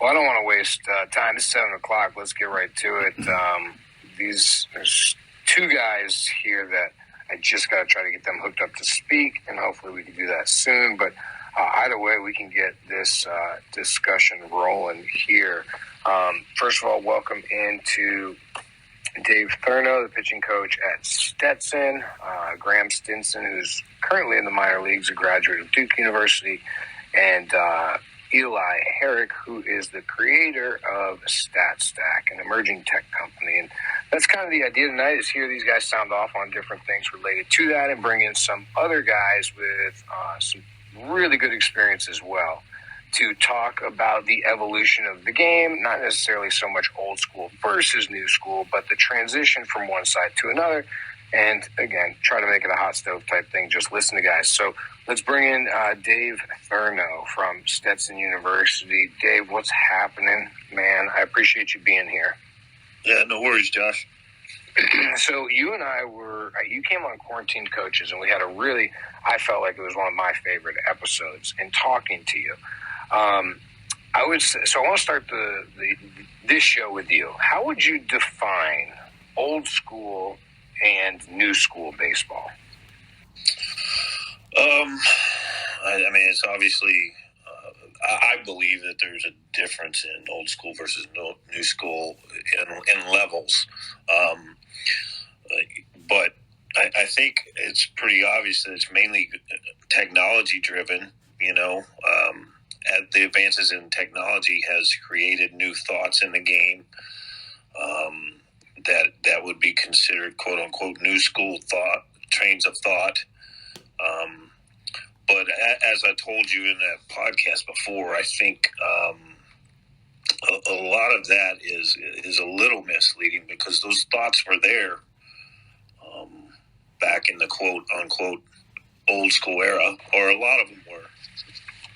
Well, I don't want to waste time. It's 7 o'clock. Let's get right to it. There's two guys here that I just got to try to get them hooked up to speak, and hopefully we can do that soon. But either way, we can get this discussion rolling here. First of all, welcome into Dave Thurno, the pitching coach at Stetson, Graham Stinson, who's currently in the minor leagues, a graduate of Duke University, and Eli Herrick, who is the creator of StatStack, an emerging tech company. And that's kind of the idea tonight, is hear these guys sound off on different things related to that and bring in some other guys with some really good experience as well to talk about the evolution of the game, not necessarily so much old school versus new school, but the transition from one side to another. And again, try to make it a hot stove type thing. Just listen to guys. So let's bring in Dave Thurno from Stetson University. Dave, what's happening, man? I appreciate you being here. Yeah, no worries, Josh. So you and I you came on Quarantine Coaches, and we had I felt like it was one of my favorite episodes in talking to you. I want to start this show with you. How would you define old school and new school baseball? I mean, it's obviously, I believe that there's a difference in old school versus new school in levels. But I think it's pretty obvious that it's mainly technology driven, the advances in technology has created new thoughts in the game that would be considered quote unquote new school trains of thought. But as I told you in that podcast before, I think a lot of that is a little misleading, because those thoughts were there back in the quote unquote old school era, or a lot of them were.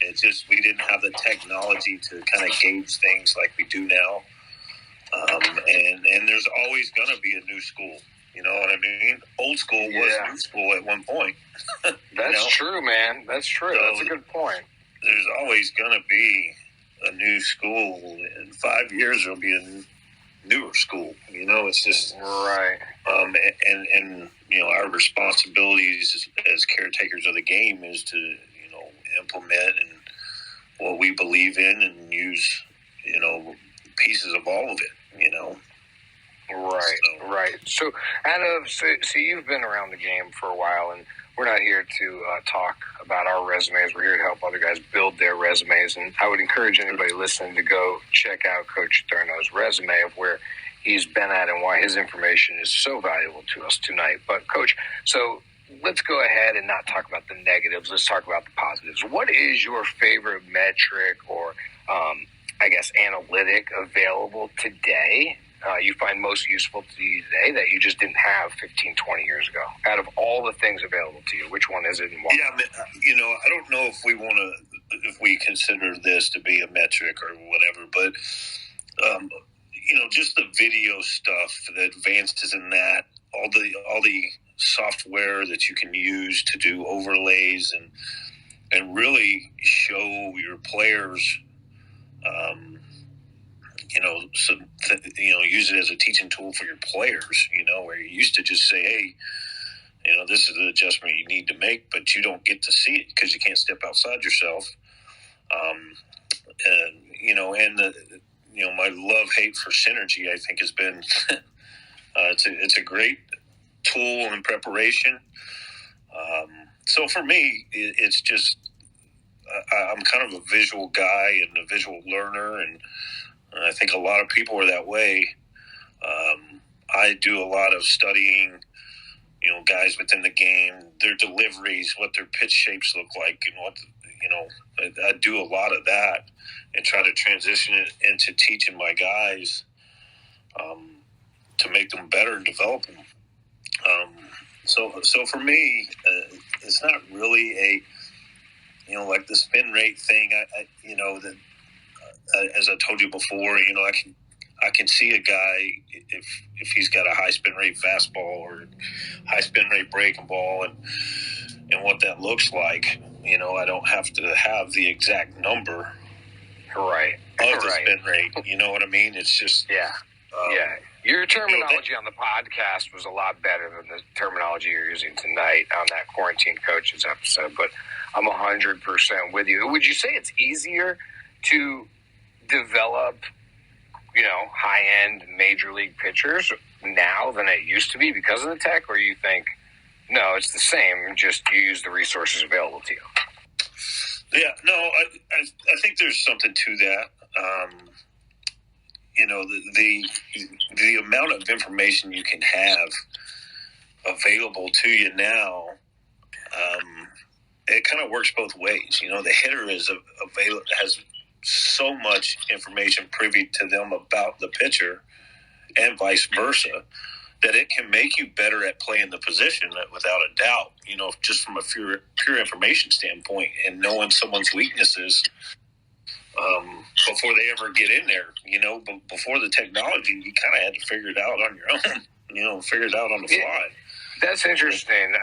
It's just we didn't have the technology to kind of gauge things like we do now. And there's always going to be a new school. You know what I mean? Old school was new school at one point. That's true, man. That's true. So that's a good point. There's always going to be a new school. In 5 years, there'll be a newer school. It's just right. And our responsibilities as caretakers of the game is to implement and what we believe in and use pieces of all of it. Right. So you've been around the game for a while, and we're not here to talk about our resumes. We're here to help other guys build their resumes, and I would encourage anybody listening to go check out Coach Thurno's resume of where he's been at and why his information is so valuable to us tonight. But Coach, so let's go ahead and not talk about the negatives. Let's talk about the positives. What is your favorite metric or analytic available today you find most useful to you today that you just didn't have 15, 20 years ago? Out of all the things available to you, which one is it and why? Yeah, I don't know if we consider this to be a metric or whatever, but, just the video stuff, the advances in that, all the software that you can use to do overlays and really show your players, use it as a teaching tool for your players, where you used to just say, hey, this is the adjustment you need to make, but you don't get to see it because you can't step outside yourself. My love-hate for synergy, I think, has been, it's a great tool in preparation. So for me, it's just, I'm kind of a visual guy and a visual learner, and I think a lot of people are that way. I do a lot of studying, guys within the game, their deliveries, what their pitch shapes look like, and what, I do a lot of that and try to transition it into teaching my guys to make them better and develop them. So for me, it's not really like the spin rate thing. As I told you before, I can see a guy if he's got a high spin rate fastball or high spin rate breaking ball and what that looks like. I don't have to have the exact number right of the spin rate. You know what I mean? It's just Your terminology on the podcast was a lot better than the terminology you're using tonight on that Quarantine Coaches episode, but I'm 100% with you. Would you say it's easier to develop, high-end major league pitchers now than it used to be because of the tech, or you think, no, it's the same, just you use the resources available to you? Yeah, no, I think there's something to that. The amount of information you can have available to you now, it kind of works both ways. The hitter has so much information privy to them about the pitcher, and vice versa, that it can make you better at playing the position without a doubt. Just from a pure information standpoint, and knowing someone's weaknesses before they ever get in there. But before the technology, you kind of had to figure it out on your own. Figure it out on the fly. That's interesting.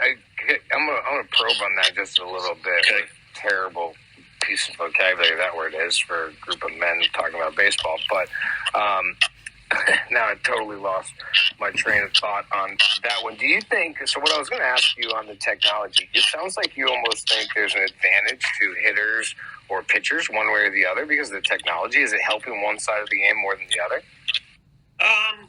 I'm gonna probe on that just a little bit. Okay. Terrible piece of vocabulary that word is for a group of men talking about baseball, but now I totally lost my train of thought on that one. Do you think, so what I was going to ask you on the technology, it sounds like you almost think there's an advantage to hitters or pitchers one way or the other because of the technology. Is it helping one side of the game more than the other? I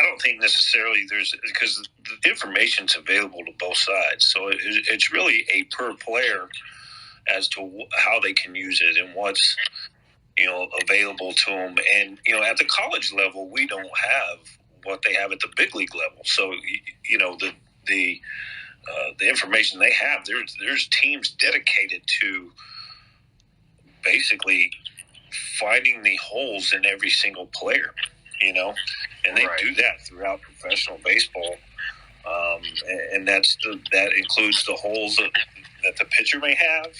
don't think necessarily because the information's available to both sides. So it's really a per player as to how they can use it and what's, available to them. And, at the college level, we don't have what they have at the big league level. So, the information they have, there's teams dedicated to basically finding the holes in every single player, and they do that throughout professional baseball. And that includes the holes that the pitcher may have,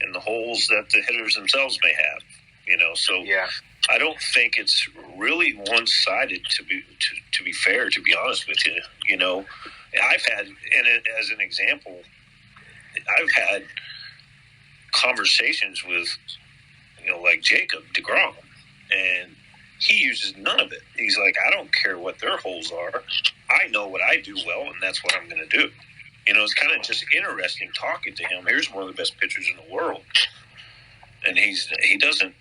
and the holes that the hitters themselves may have, So I don't think it's really one-sided to be fair, to be honest with you. I've had, and as an example, I've had conversations with, like Jacob DeGrom, and he uses none of it. He's like, I don't care what their holes are. I know what I do well, and that's what I'm going to do. It's kind of just interesting talking to him. Here's one of the best pitchers in the world, and he doesn't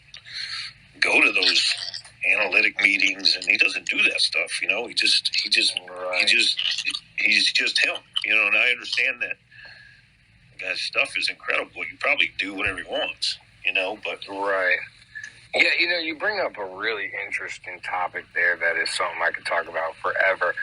go to those analytic meetings, and he doesn't do that stuff. He's just him. And I understand that guy's stuff is incredible. He probably do whatever he wants. But right. Yeah, you bring up a really interesting topic there that is something I could talk about forever,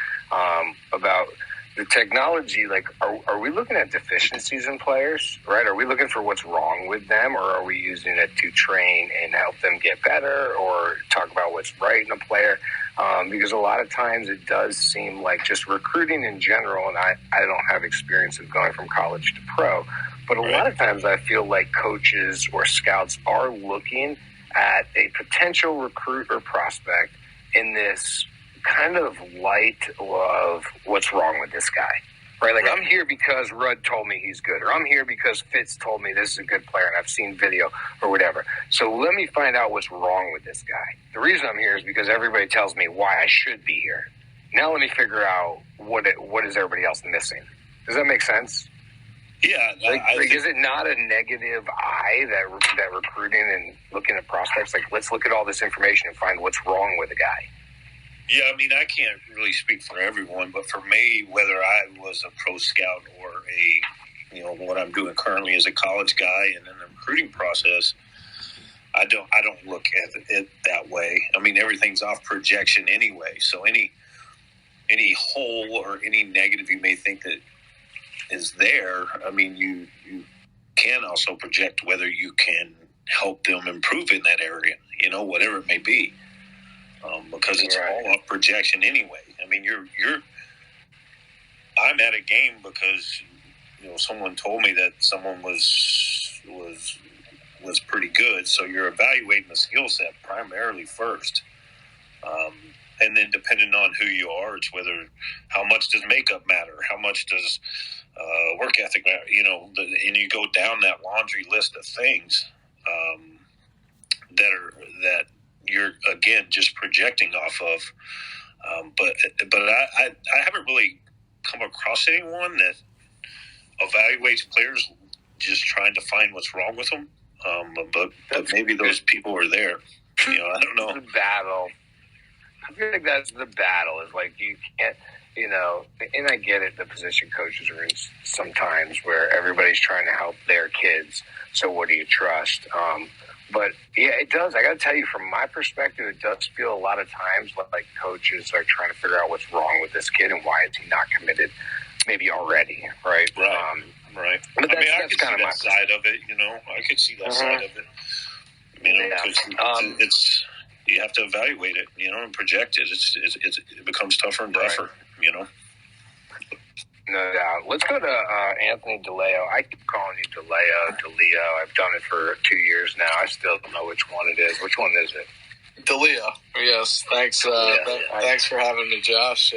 about the technology. Like, are we looking at deficiencies in players, right? Are we looking for what's wrong with them, or are we using it to train and help them get better or talk about what's right in a player? Because a lot of times it does seem like just recruiting in general, and I don't have experience of going from college to pro, but a lot of times I feel like coaches or scouts are looking at a potential recruit or prospect in this kind of light of what's wrong with this guy, right? Like, I'm here because Rudd told me he's good, or I'm here because Fitz told me this is a good player and I've seen video or whatever. So let me find out what's wrong with this guy. The reason I'm here is because everybody tells me why I should be here. Now let me figure out what is everybody else missing. Does that make sense? Yeah. Is it not a negative eye that recruiting and looking at prospects? Like, let's look at all this information and find what's wrong with the guy. Yeah, I mean, I can't really speak for everyone, but for me, whether I was a pro scout or what I'm doing currently as a college guy and in the recruiting process, I don't look at it that way. I mean, everything's off projection anyway. So any hole or any negative you may think that is there, I mean, you can also project whether you can help them improve in that area, whatever it may be. Because it's all off projection anyway. I mean, I'm at a game because someone told me that someone was pretty good. So you're evaluating the skill set primarily first, and then depending on who you are, it's how much does makeup matter, how much does work ethic matter. And you go down that laundry list of things. again, just projecting off of. But I haven't really come across anyone that evaluates players just trying to find what's wrong with them. But maybe those people are there. I don't know. The battle. I feel like that's the battle. Is like you can't, and I get it. The position coaches are in sometimes where everybody's trying to help their kids. So what do you trust? But yeah, it does. I got to tell you, from my perspective, it does feel a lot of times like coaches are trying to figure out what's wrong with this kid and why is he not committed, maybe already, right? Right. But I could see that side of it. I could see that side of it. It's you have to evaluate it, and project it. It becomes tougher and tougher, No doubt. Let's go to Anthony DeLeo. I keep calling you DeLeo. I've done it for 2 years now. I still don't know which one it is. Which one is it? DeLeo. Yes. Thanks. Thanks for having me, Josh.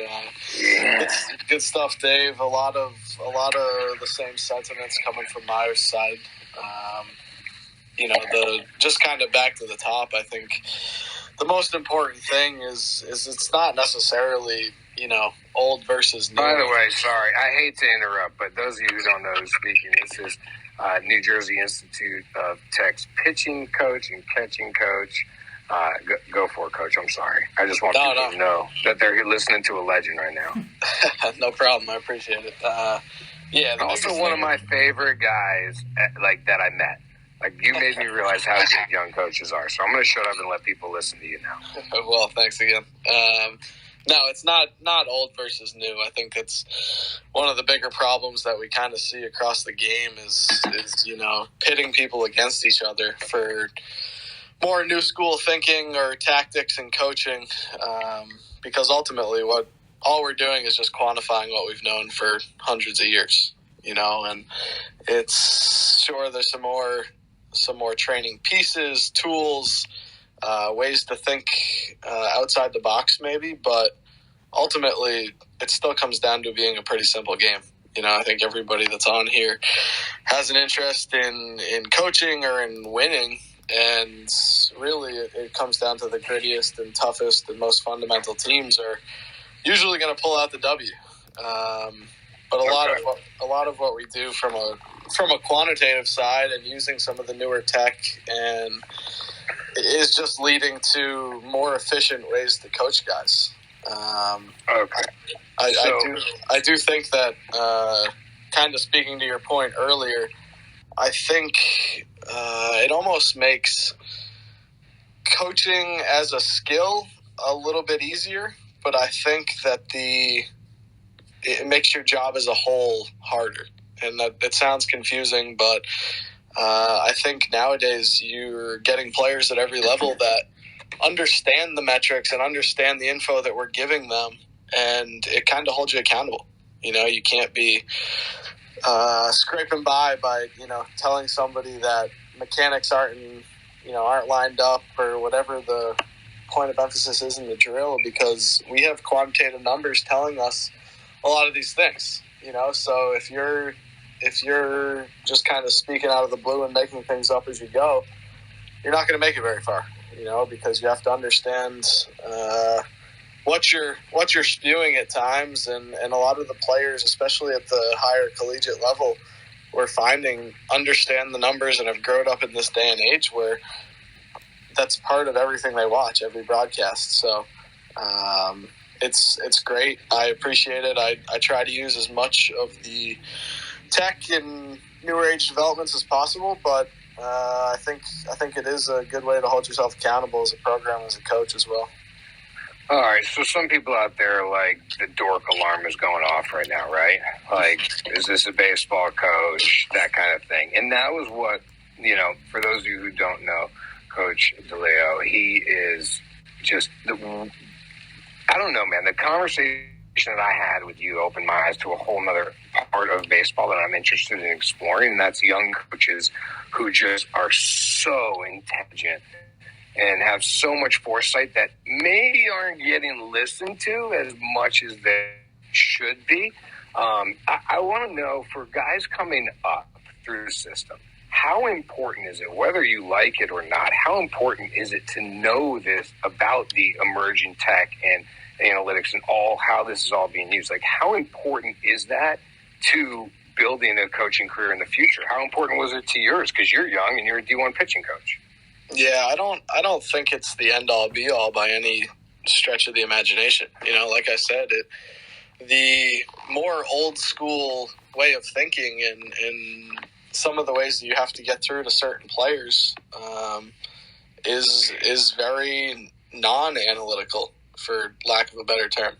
Good stuff, Dave. A lot of the same sentiments coming from my side. Just kind of back to the top. I think the most important thing is it's not necessarily old versus new. By the way, sorry, I hate to interrupt, but those of you who don't know who's speaking, this is New Jersey Institute of Tech's pitching coach and catching coach. Go for it, Coach. I'm sorry. I just want people to know that they're listening to a legend right now. No problem. I appreciate it. Also, one of my favorite guys that I met. Like, you made me realize how good young coaches are. So I'm going to shut up and let people listen to you now. Well, thanks again. No, it's not old versus new. I think it's one of the bigger problems that we kind of see across the game is pitting people against each other for more new school thinking or tactics and coaching, because ultimately all we're doing is just quantifying what we've known for hundreds of years, and it's sure there's some more training pieces, tools, ways to think outside the box maybe, but ultimately it still comes down to being a pretty simple game. I think everybody that's on here has an interest in coaching or in winning, and really it comes down to the grittiest and toughest and most fundamental teams are usually going to pull out the W. But a lot of what we do from a quantitative side and using some of the newer tech and is just leading to more efficient ways to coach guys. I do think that, kind of speaking to your point earlier, I think it almost makes coaching as a skill a little bit easier, but I think that it makes your job as a whole harder. And that it sounds confusing, but I think nowadays you're getting players at every level that understand the metrics and understand the info that we're giving them, and it kind of holds you accountable. You can't be scraping by telling somebody that mechanics aren't lined up or whatever the point of emphasis is in the drill, because we have quantitative numbers telling us a lot of these things. So if you're just kind of speaking out of the blue and making things up as you go, you're not going to make it very far, because you have to understand what you're spewing at times, and a lot of the players, especially at the higher collegiate level, we're finding understand the numbers and have grown up in this day and age where that's part of everything they watch, every broadcast. So it's great. I appreciate it. I try to use as much of the tech and newer age developments as possible, but I think it is a good way to hold yourself accountable as a program, as a coach as well. All right, so some people out there are like, the dork alarm is going off right now, right? Like, is this a baseball coach? That kind of thing. And that was what, for those of you who don't know, Coach DeLeo, he is just, I don't know, man, the conversation that I had with you opened my eyes to a whole nother part of baseball that I'm interested in exploring, and that's young coaches who just are so intelligent and have so much foresight that maybe aren't getting listened to as much as they should be. I want to know, for guys coming up through the system, how important is it, whether you like it or not, how important is it to know this about the emerging tech and analytics and how this is all being used? Like, how important is that to building a coaching career in the future? How important was it to yours? Because you're young and you're a D1 pitching coach. Yeah, I don't think it's the end all be all by any stretch of the imagination. Like I said, the more old school way of thinking and some of the ways that you have to get through to certain players is very non-analytical, for lack of a better term.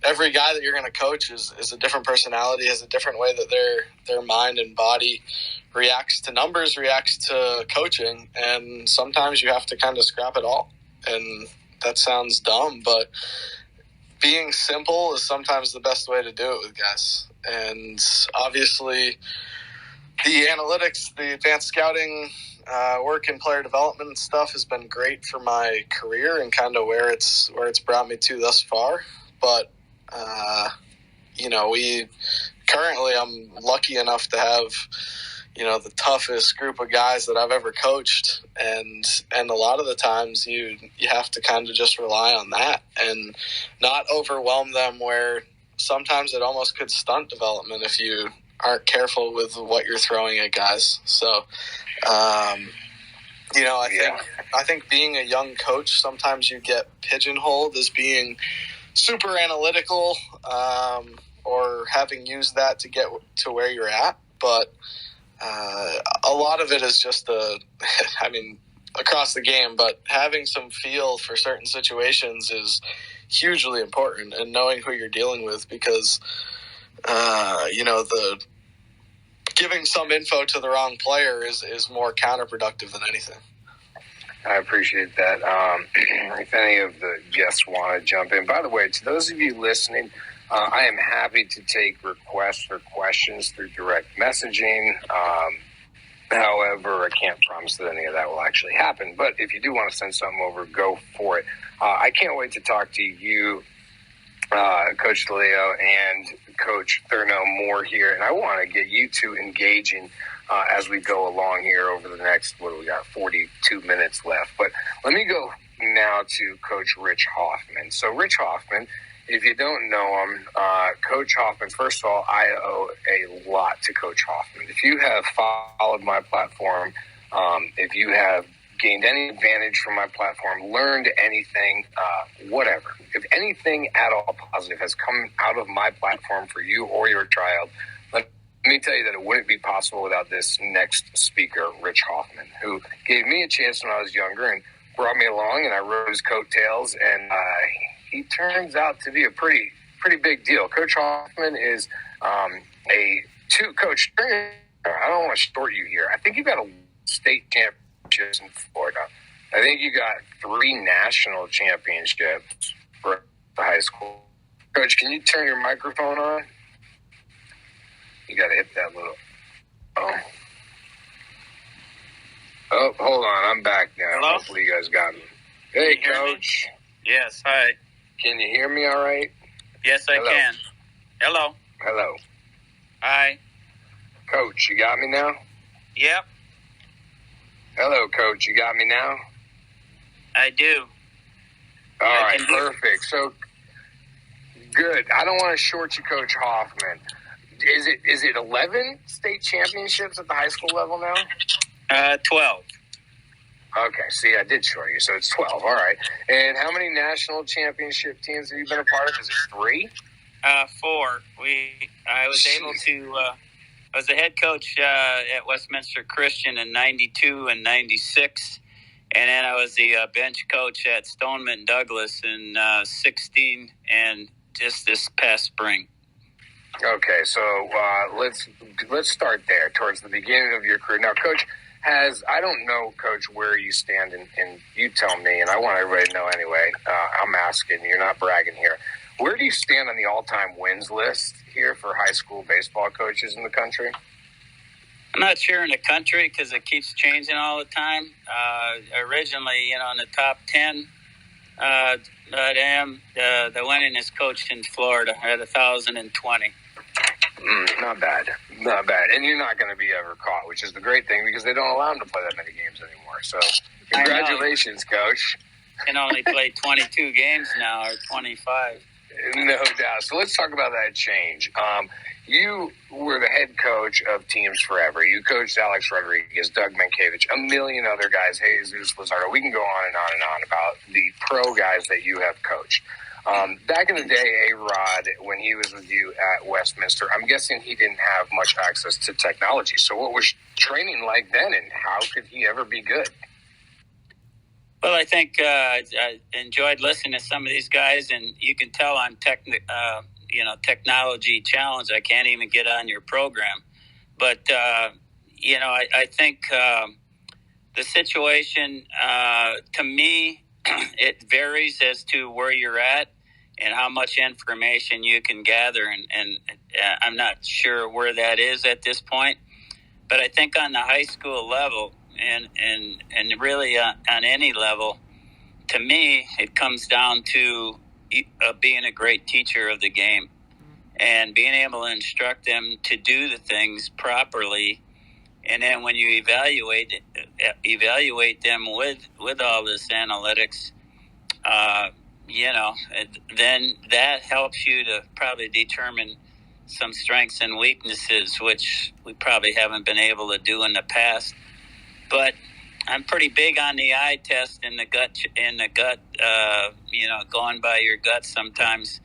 Every guy that you're going to coach is a different personality, has a different way that their mind and body reacts to numbers, reacts to coaching, and sometimes you have to kind of scrap it all. And that sounds dumb, but being simple is sometimes the best way to do it with guys. And obviously the analytics, the advanced scouting work in player development and stuff has been great for my career and kind of where it's brought me to thus far. But I'm lucky enough to have the toughest group of guys that I've ever coached, and a lot of the times you have to kind of just rely on that and not overwhelm them, where sometimes it almost could stunt development if you aren't careful with what you're throwing at guys. So I think being a young coach, sometimes you get pigeonholed as being super analytical or having used that to get to where you're at. But a lot of it is just across the game, but having some feel for certain situations is hugely important, and knowing who you're dealing with, because the giving some info to the wrong player is more counterproductive than anything. I appreciate that. If any of the guests want to jump in, by the way, to those of you listening, I am happy to take requests or questions through direct messaging. However, I can't promise that any of that will actually happen. But if you do want to send something over, go for it. I can't wait to talk to you, Coach DeLeo and Coach Thurno, more here. And I want to get you two engaging as we go along here over the next, 42 minutes left. But let me go now to Coach Rich Hoffman. So Rich Hoffman, if you don't know him, Coach Hoffman, first of all, I owe a lot to Coach Hoffman. If you have followed my platform, if you have gained any advantage from my platform, learned anything, whatever, if anything at all positive has come out of my platform for you or your child, let me tell you that it wouldn't be possible without this next speaker, Rich Hoffman, who gave me a chance when I was younger and brought me along, and I rode his coattails, and he turns out to be a pretty big deal. Coach Hoffman is Coach, I don't want to short you here. I think you got a state championships in Florida. I think you got 3 national championships for the high school. Coach, can you turn your microphone on? You got to hit that little... Oh, hold on. I'm back now. Hello? Hopefully you guys got me. Hey, Coach. Yes, hi. Can you hear me all right? Yes, I can. Hello. Hello. Hi. Coach, you got me now? Yep, Hello, Coach. You got me now? I do. All I right, can hear. perfect. So, good. I don't want to short you, Coach Hoffman. Is it 11 state championships at the high school level now? 12. Okay, see, I did short you, so it's 12. All right. And how many national championship teams have you been a part of? Is it 3? 4. I was able to. I was the head coach at Westminster Christian in '92 and '96, and then I was the bench coach at Stoneman Douglas in '16 and just this past spring. Okay, so let's start there, towards the beginning of your career. Now, Coach, I don't know, Coach, where you stand, and you tell me, and I want everybody to know anyway. I'm asking, you're not bragging here. Where do you stand on the all-time wins list here for high school baseball coaches in the country? I'm not sure in the country because it keeps changing all the time. Originally, in the top 10, the winningest coach in Florida at 1,020. Not bad. Not bad. And you're not going to be ever caught, which is the great thing because they don't allow them to play that many games anymore. So congratulations, Coach. Can only play 22 games now or 25. No doubt. So let's talk about that change. You were the head coach of teams forever. You coached Alex Rodriguez, Doug Mankiewicz, a million other guys, Jesus Luzardo. We can go on and on and on about the pro guys that you have coached. Back in the day, A-Rod, when he was with you at Westminster, I'm guessing he didn't have much access to technology. So what was training like then, and how could he ever be good? Well, I think I enjoyed listening to some of these guys, and you can tell I'm technology challenged. I can't even get on your program. But, I think the situation, to me, it varies as to where you're at and how much information you can gather. And I'm not sure where that is at this point. But I think on the high school level, and really on any level, to me, it comes down to being a great teacher of the game and being able to instruct them to do the things properly. And then when you evaluate them with all this analytics, then that helps you to probably determine some strengths and weaknesses, which we probably haven't been able to do in the past. But I'm pretty big on the eye test and the gut, going by your gut sometimes,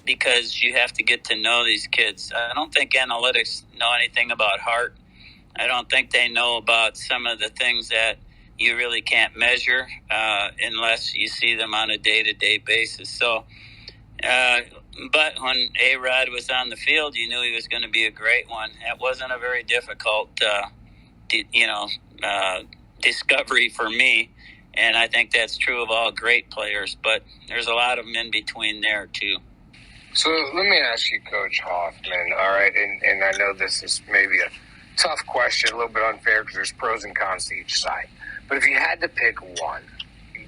because you have to get to know these kids. I don't think analytics know anything about heart. I don't think they know about some of the things that you really can't measure unless you see them on a day-to-day basis. So, but when A-Rod was on the field, you knew he was going to be a great one. That wasn't a very difficult discovery for me, and I think that's true of all great players, but there's a lot of them in between there too. So let me ask you, Coach Hoffman, all right, and I know this is maybe a tough question, a little bit unfair because there's pros and cons to each side, but if you had to pick one,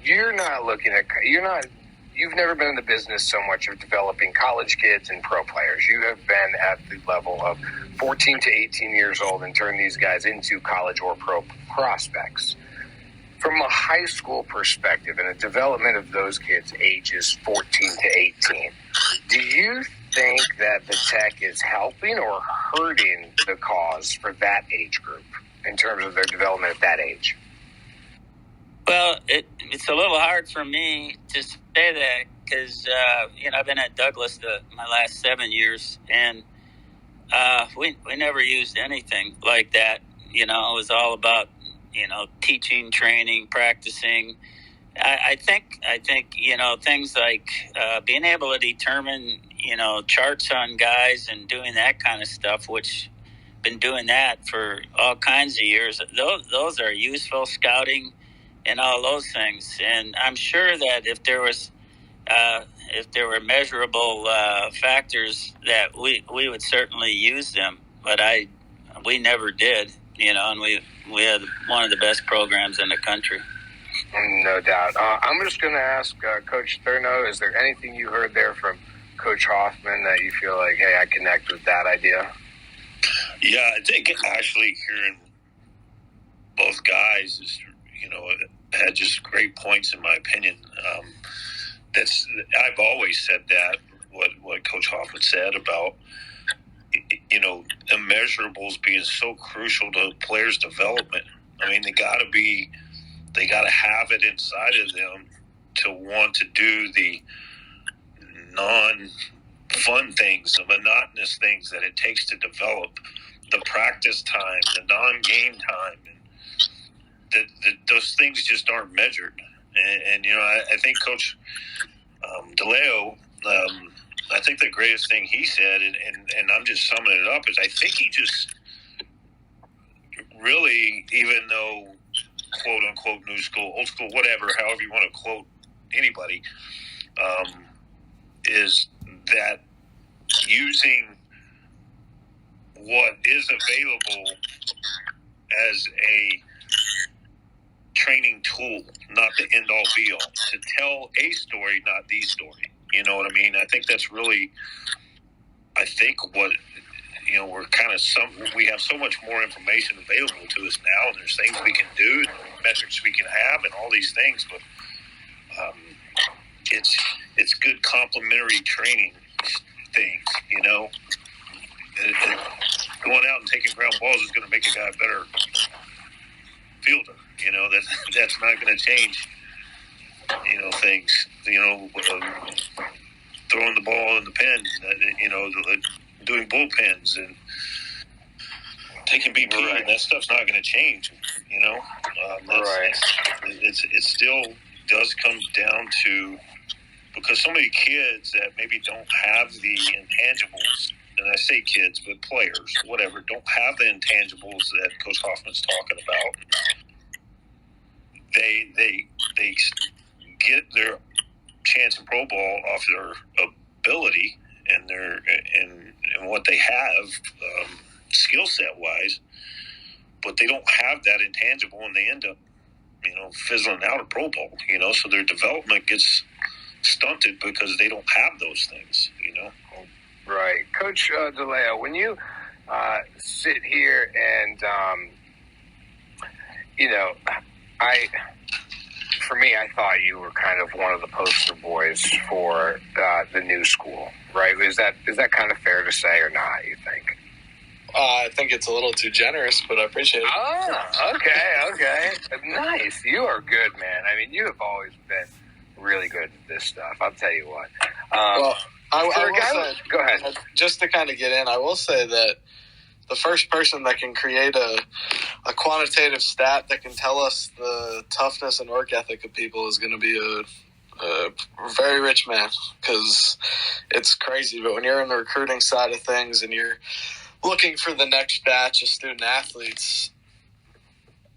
you've never been in the business so much of developing college kids and pro players. You have been at the level of 14 to 18 years old and turned these guys into college or pro prospects. From a high school perspective and a development of those kids ages 14 to 18, do you think that the tech is helping or hurting the cause for that age group in terms of their development at that age? Well, it's a little hard for me to say that because, I've been at Douglas my last 7 years, and we never used anything like that. It was all about, teaching, training, practicing. I think things like being able to determine, charts on guys and doing that kind of stuff, which been doing that for all kinds of years. Those are useful, scouting and all those things. And I'm sure that if there were measurable factors, that we would certainly use them. But we never did, and we had one of the best programs in the country. No doubt. I'm just going to ask Coach Thurno, is there anything you heard there from Coach Hoffman that you feel like, hey, I connect with that idea? Yeah, I think actually hearing both guys is, had just great points in my opinion. I've always said that, what Coach Hoffman said about, immeasurables being so crucial to players' development. I mean, they got to have it inside of them to want to do the non-fun things, the monotonous things that it takes to develop, the practice time, the non-game time, and those things just aren't measured. And I think Coach DeLeo, I think the greatest thing he said, and I'm just summing it up, is I think he just really, even though quote unquote new school, old school, whatever, however you want to quote anybody, is that using what is available as a training tool, not the end all be all, to tell a story, not the story. You know what I mean? I think that's really, what, we're we have so much more information available to us now, and there's things we can do, and metrics we can have, and all these things. But it's good complementary training things, And going out and taking ground balls is going to make a guy a better fielder. That's not going to change. Things. Throwing the ball in the pen. Doing bullpens and taking BP. Right. That stuff's not going to change. Right. It still does come down to, because so many kids that maybe don't have the intangibles, and I say kids, but players, whatever, don't have the intangibles that Coach Hoffman's talking about. They get their chance in pro ball off their ability and and what they have, skill set wise, but they don't have that intangible, and they end up, fizzling out of pro ball. So their development gets stunted because they don't have those things. Right. Coach DeLeo, when you sit here and, I thought you were kind of one of the poster boys for the new school, right? Is that kind of fair to say or not, you think? I think it's a little too generous, but I appreciate it. Oh, okay. Nice. You are good, man. I mean, you have always been really good at this stuff. I'll tell you what. Go ahead. Just to kind of get in, I will say that the first person that can create a quantitative stat that can tell us the toughness and work ethic of people is going to be a very rich man, because it's crazy. But when you're in the recruiting side of things and you're looking for the next batch of student athletes,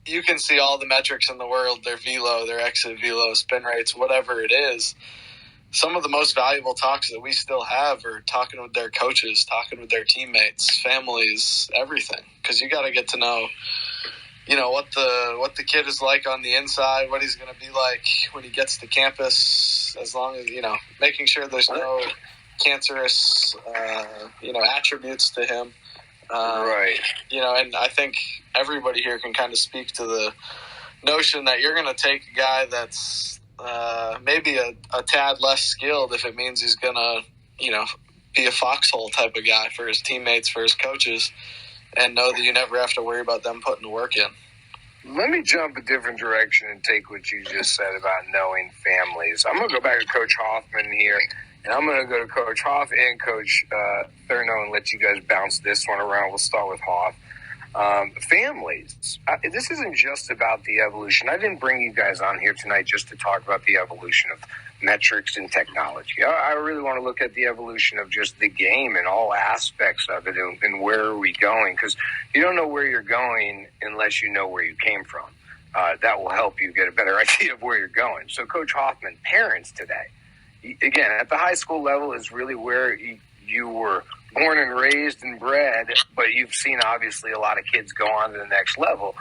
you can see all the metrics in the world, their velo, their exit velo, spin rates, whatever it is. Some of the most valuable talks that we still have are talking with their coaches, talking with their teammates, families, everything. Because you got to get to know, what the kid is like on the inside, what he's going to be like when he gets to campus, as long as, making sure there's no cancerous, attributes to him. Right. And I think everybody here can kind of speak to the notion that you're going to take a guy that's maybe a tad less skilled if it means he's going to, be a foxhole type of guy for his teammates, for his coaches, and know that you never have to worry about them putting the work in. Let me jump a different direction and take what you just said about knowing families. I'm going to go back to Coach Hoffman here, and I'm going to go to Coach Hoff and Coach Thurno and let you guys bounce this one around. We'll start with Hoff. Families. This isn't just about the evolution. I didn't bring you guys on here tonight just to talk about the evolution of metrics and technology. I really want to look at the evolution of just the game and all aspects of it, and where are we going? Because you don't know where you're going unless you know where you came from. That will help you get a better idea of where you're going. So, Coach Hoffman, parents today, again, at the high school level is really where you were born and raised and bred, but you've seen obviously a lot of kids go on to the next level.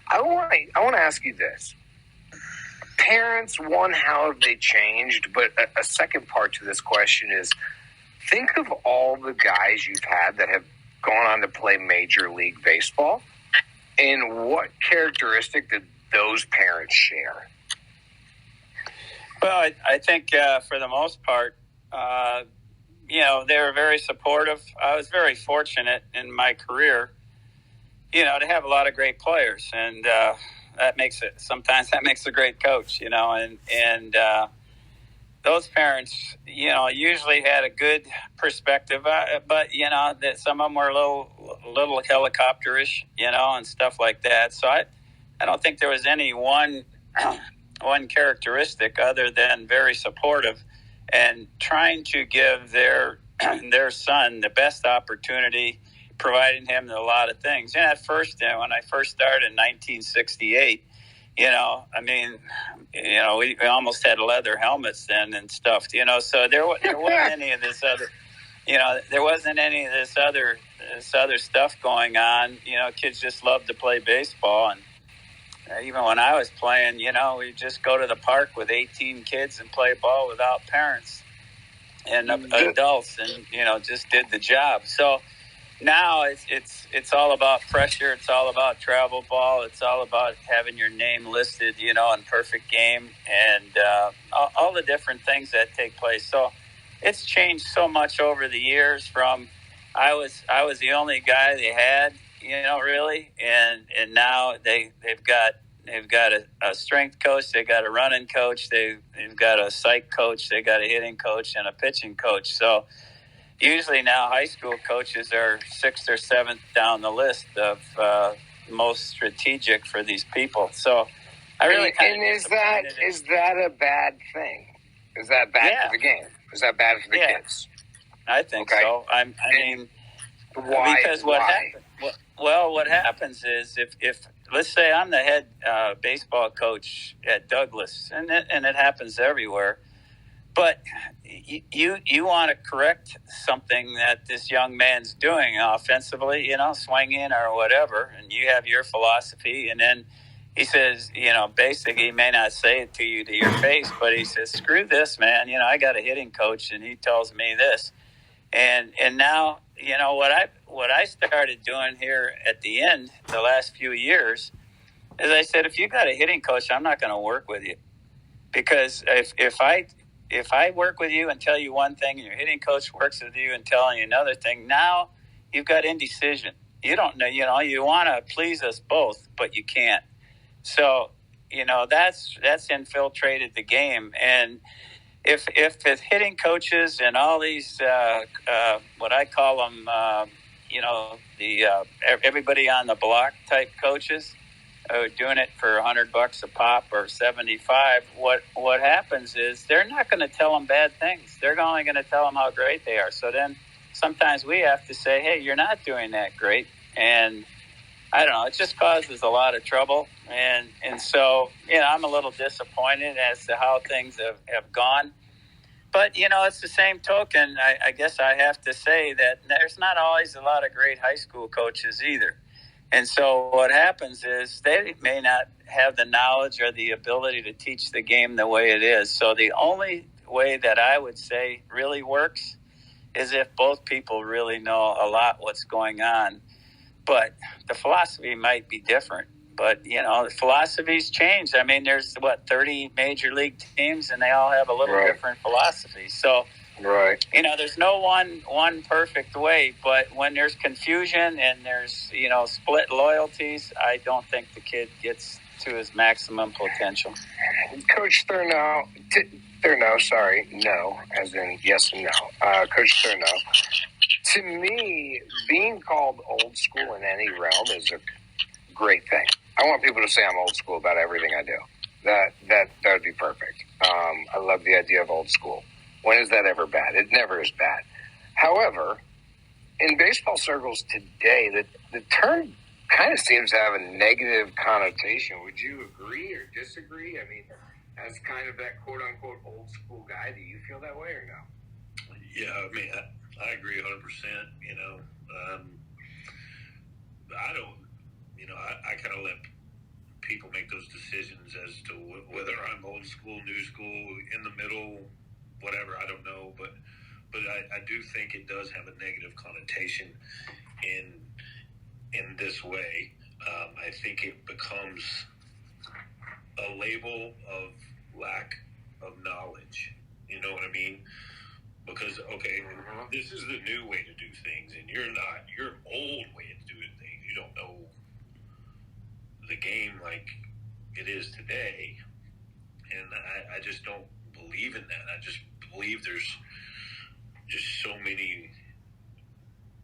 I want to ask you this. Parents, one, how have they changed? But a second part to this question is, think of all the guys you've had that have gone on to play Major League Baseball, and what characteristic did those parents share? Well, I think for the most part, they were very supportive. I was very fortunate in my career, to have a lot of great players, and sometimes that makes a great coach, and those parents, usually had a good perspective, but, that some of them were a little helicopterish, and stuff like that. So I don't think there was any one characteristic other than very supportive and trying to give their son the best opportunity, providing him a lot of things. And at first, when I first started in 1968, we almost had leather helmets then and stuff, so there wasn't any of this other, there wasn't any of this other stuff going on. Kids just loved to play baseball. And even when I was playing, we'd just go to the park with 18 kids and play ball without parents and adults, and, just did the job. So now it's all about pressure. It's all about travel ball. It's all about having your name listed, in perfect game, and all the different things that take place. So it's changed so much over the years. From I was the only guy they had, really, and now they've got a strength coach, they got a running coach, they've got a psych coach, they got a hitting coach, and a pitching coach. So usually now high school coaches are sixth or seventh down the list of most strategic for these people. So I really is that a bad thing? Is that bad for the game? Is that bad for the kids? I think so. I mean, why? Because what happens? Well, what happens is if let's say I'm the head baseball coach at Douglas, and it happens everywhere. But you want to correct something that this young man's doing offensively, swinging or whatever, and you have your philosophy, and then he says, basically, he may not say it to you to your face, but he says, "Screw this, man. I got a hitting coach, and he tells me this." And now, what I started doing here at the end, the last few years, is I said, if you got a hitting coach, I'm not going to work with you, because if I work with you and tell you one thing, and your hitting coach works with you and telling you another thing, now you've got indecision. You don't know, you want to please us both, but you can't. So, that's infiltrated the game. And if the hitting coaches and all these, what I call them, everybody on the block type coaches, doing it for $100 a pop or 75, what happens is they're not going to tell them bad things. They're only going to tell them how great they are. So then sometimes we have to say, hey, you're not doing that great. And I don't know, it just causes a lot of trouble. And so, I'm a little disappointed as to how things have gone. But, it's the same token. I guess I have to say that there's not always a lot of great high school coaches either. And so what happens is they may not have the knowledge or the ability to teach the game the way it is. So the only way that I would say really works is if both people really know a lot what's going on. But the philosophy might be different. But, the philosophies change. I mean, there's, 30 major league teams, and they all have a little different philosophy. So, there's no one perfect way. But when there's confusion and there's, split loyalties, I don't think the kid gets to his maximum potential. Coach Thurnow, no, as in yes and no. Coach Thurnow, to me, being called old school in any realm is a great thing. I want people to say I'm old school about everything I do. That would be perfect. I love the idea of old school. When is that ever bad? It never is bad. However, in baseball circles today, the term kind of seems to have a negative connotation. Would you agree or disagree? I mean, as kind of that quote-unquote old school guy, do you feel that way or no? Yeah, I mean, I agree 100%, I don't, I kind of let people make those decisions as to whether I'm old school, new school, in the middle, whatever, I don't know, but I do think it does have a negative connotation in this way. I think it becomes a label of lack of knowledge. You know what I mean? Because, okay, this is the new way to do things, and you're not. Your old way of doing things, you don't know the game like it is today. And I just don't believe in that. I just believe there's just so many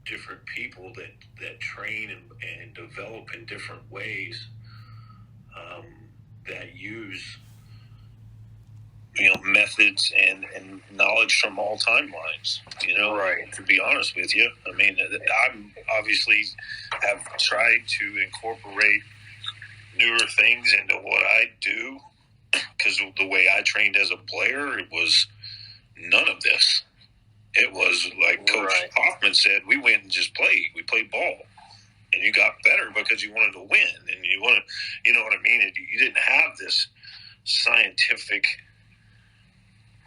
different people that train and develop in different ways, that use methods and knowledge from all timelines, to be honest with you. I mean, I'm obviously have tried to incorporate newer things into what I do, because the way I trained as a player, it was none of this. It was like Coach Hoffman said, we went and just played. We played ball. And you got better because you wanted to win. And you know what I mean? You didn't have this scientific,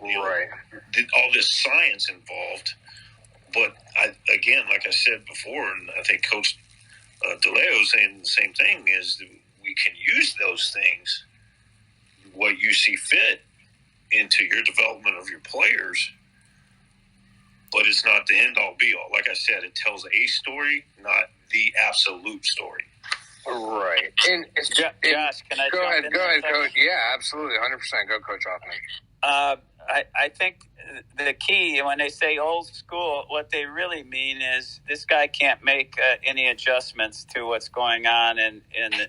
all this science involved But again, like I said before, and I think Coach DeLeo is saying the same thing, is that we can use those things, what you see fit, into your development of your players, but it's not the end-all, be-all. Like I said, it tells a story, not the absolute story. Right. And Josh, can I go ahead, in Coach. Yeah, absolutely, 100%. Go, Coach Hoffman. I think the key, when they say old school, what they really mean is this guy can't make any adjustments to what's going on in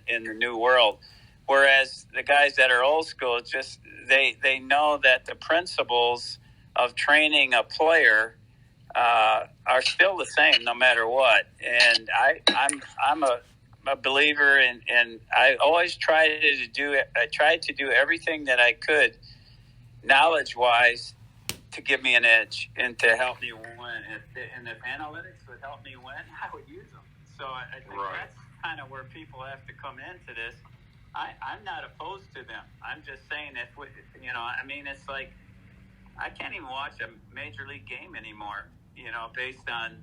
the new world. Whereas the guys that are old school, just they know that the principles of training a player are still the same no matter what. And I'm a believer in I always tried to do everything that I could knowledge-wise to give me an edge and to help me win. And if analytics would help me win, I would use them. So I think that's kind of where people have to come into this. I'm not opposed to them. I'm just saying it's like I can't even watch a major league game anymore, based on,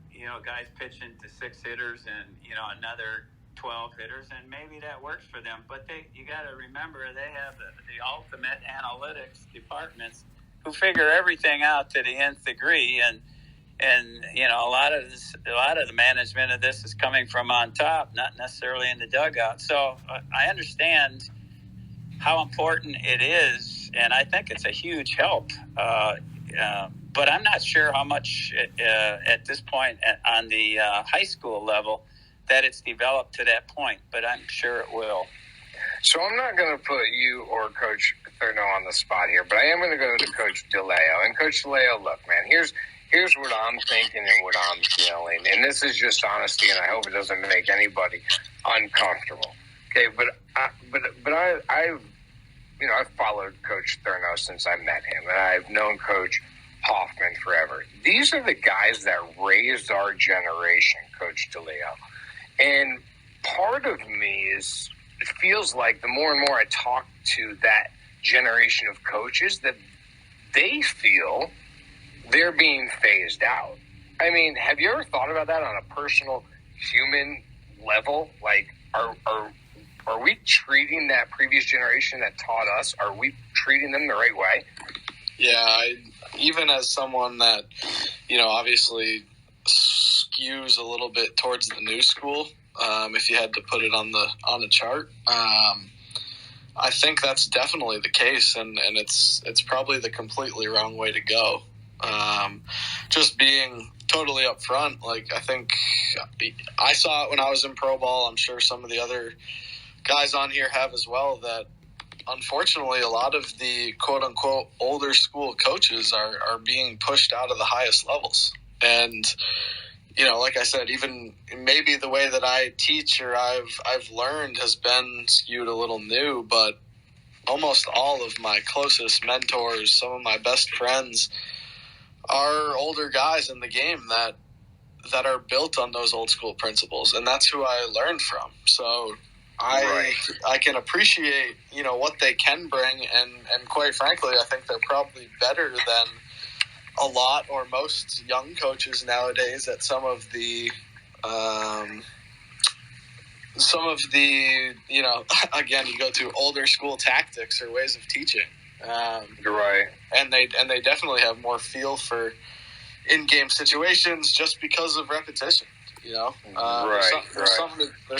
guys pitching to 6 hitters and, another 12 hitters, and maybe that works for them. But you got to remember, they have the ultimate analytics departments who figure everything out to the nth degree, and a lot of the management of this is coming from on top, not necessarily in the dugout. So I understand how important it is, and I think it's a huge help. But I'm not sure how much at this point on the high school level that it's developed to that point, but I'm sure it will. So I'm not going to put you or Coach Thurno on the spot here, but I am going to go to Coach DeLeo. And Coach DeLeo, look, man, here's what I'm thinking and what I'm feeling. And this is just honesty, and I hope it doesn't make anybody uncomfortable. Okay, but I've followed Coach Thurno since I met him, and I've known Coach Hoffman forever. These are the guys that raised our generation, Coach DeLeo. And part of me it feels like the more and more I talk to that generation of coaches, that they feel they're being phased out. I mean, have you ever thought about that on a personal human level? Like, are we treating that previous generation that taught us, are we treating them the right way? Yeah, even as someone that, obviously skews a little bit towards the new school, if you had to put it on the chart, I think that's definitely the case, and it's probably the completely wrong way to go. Just being totally upfront, like, I think I saw it when I was in pro ball. I'm sure some of the other guys on here have as well, that unfortunately a lot of the quote-unquote older school coaches are being pushed out of the highest levels. And like I said, even maybe the way that I teach or I've learned has been skewed a little new, but almost all of my closest mentors, some of my best friends, are older guys in the game that are built on those old school principles, and that's who I learned from. So I can appreciate, what they can bring, and quite frankly, I think they're probably better than a lot or most young coaches nowadays at some of the again, you go to older school tactics or ways of teaching. You're right. And they definitely have more feel for in-game situations just because of repetition. There's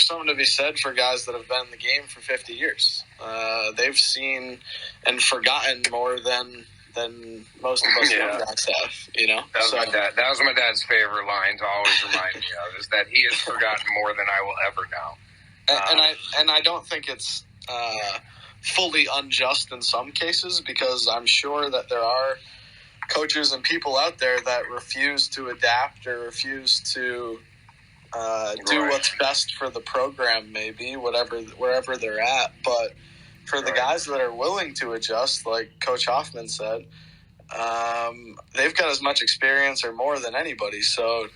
something to be said for guys that have been in the game for 50 years. They've seen and forgotten more than most of us young guys have. That was my dad's favorite line to always remind me of, is that he has forgotten more than I will ever know. And I don't think it's fully unjust in some cases, because I'm sure that there are coaches and people out there that refuse to adapt or refuse to do what's best for the program, maybe wherever they're at. But for the guys that are willing to adjust, like Coach Hoffman said, they've got as much experience or more than anybody. So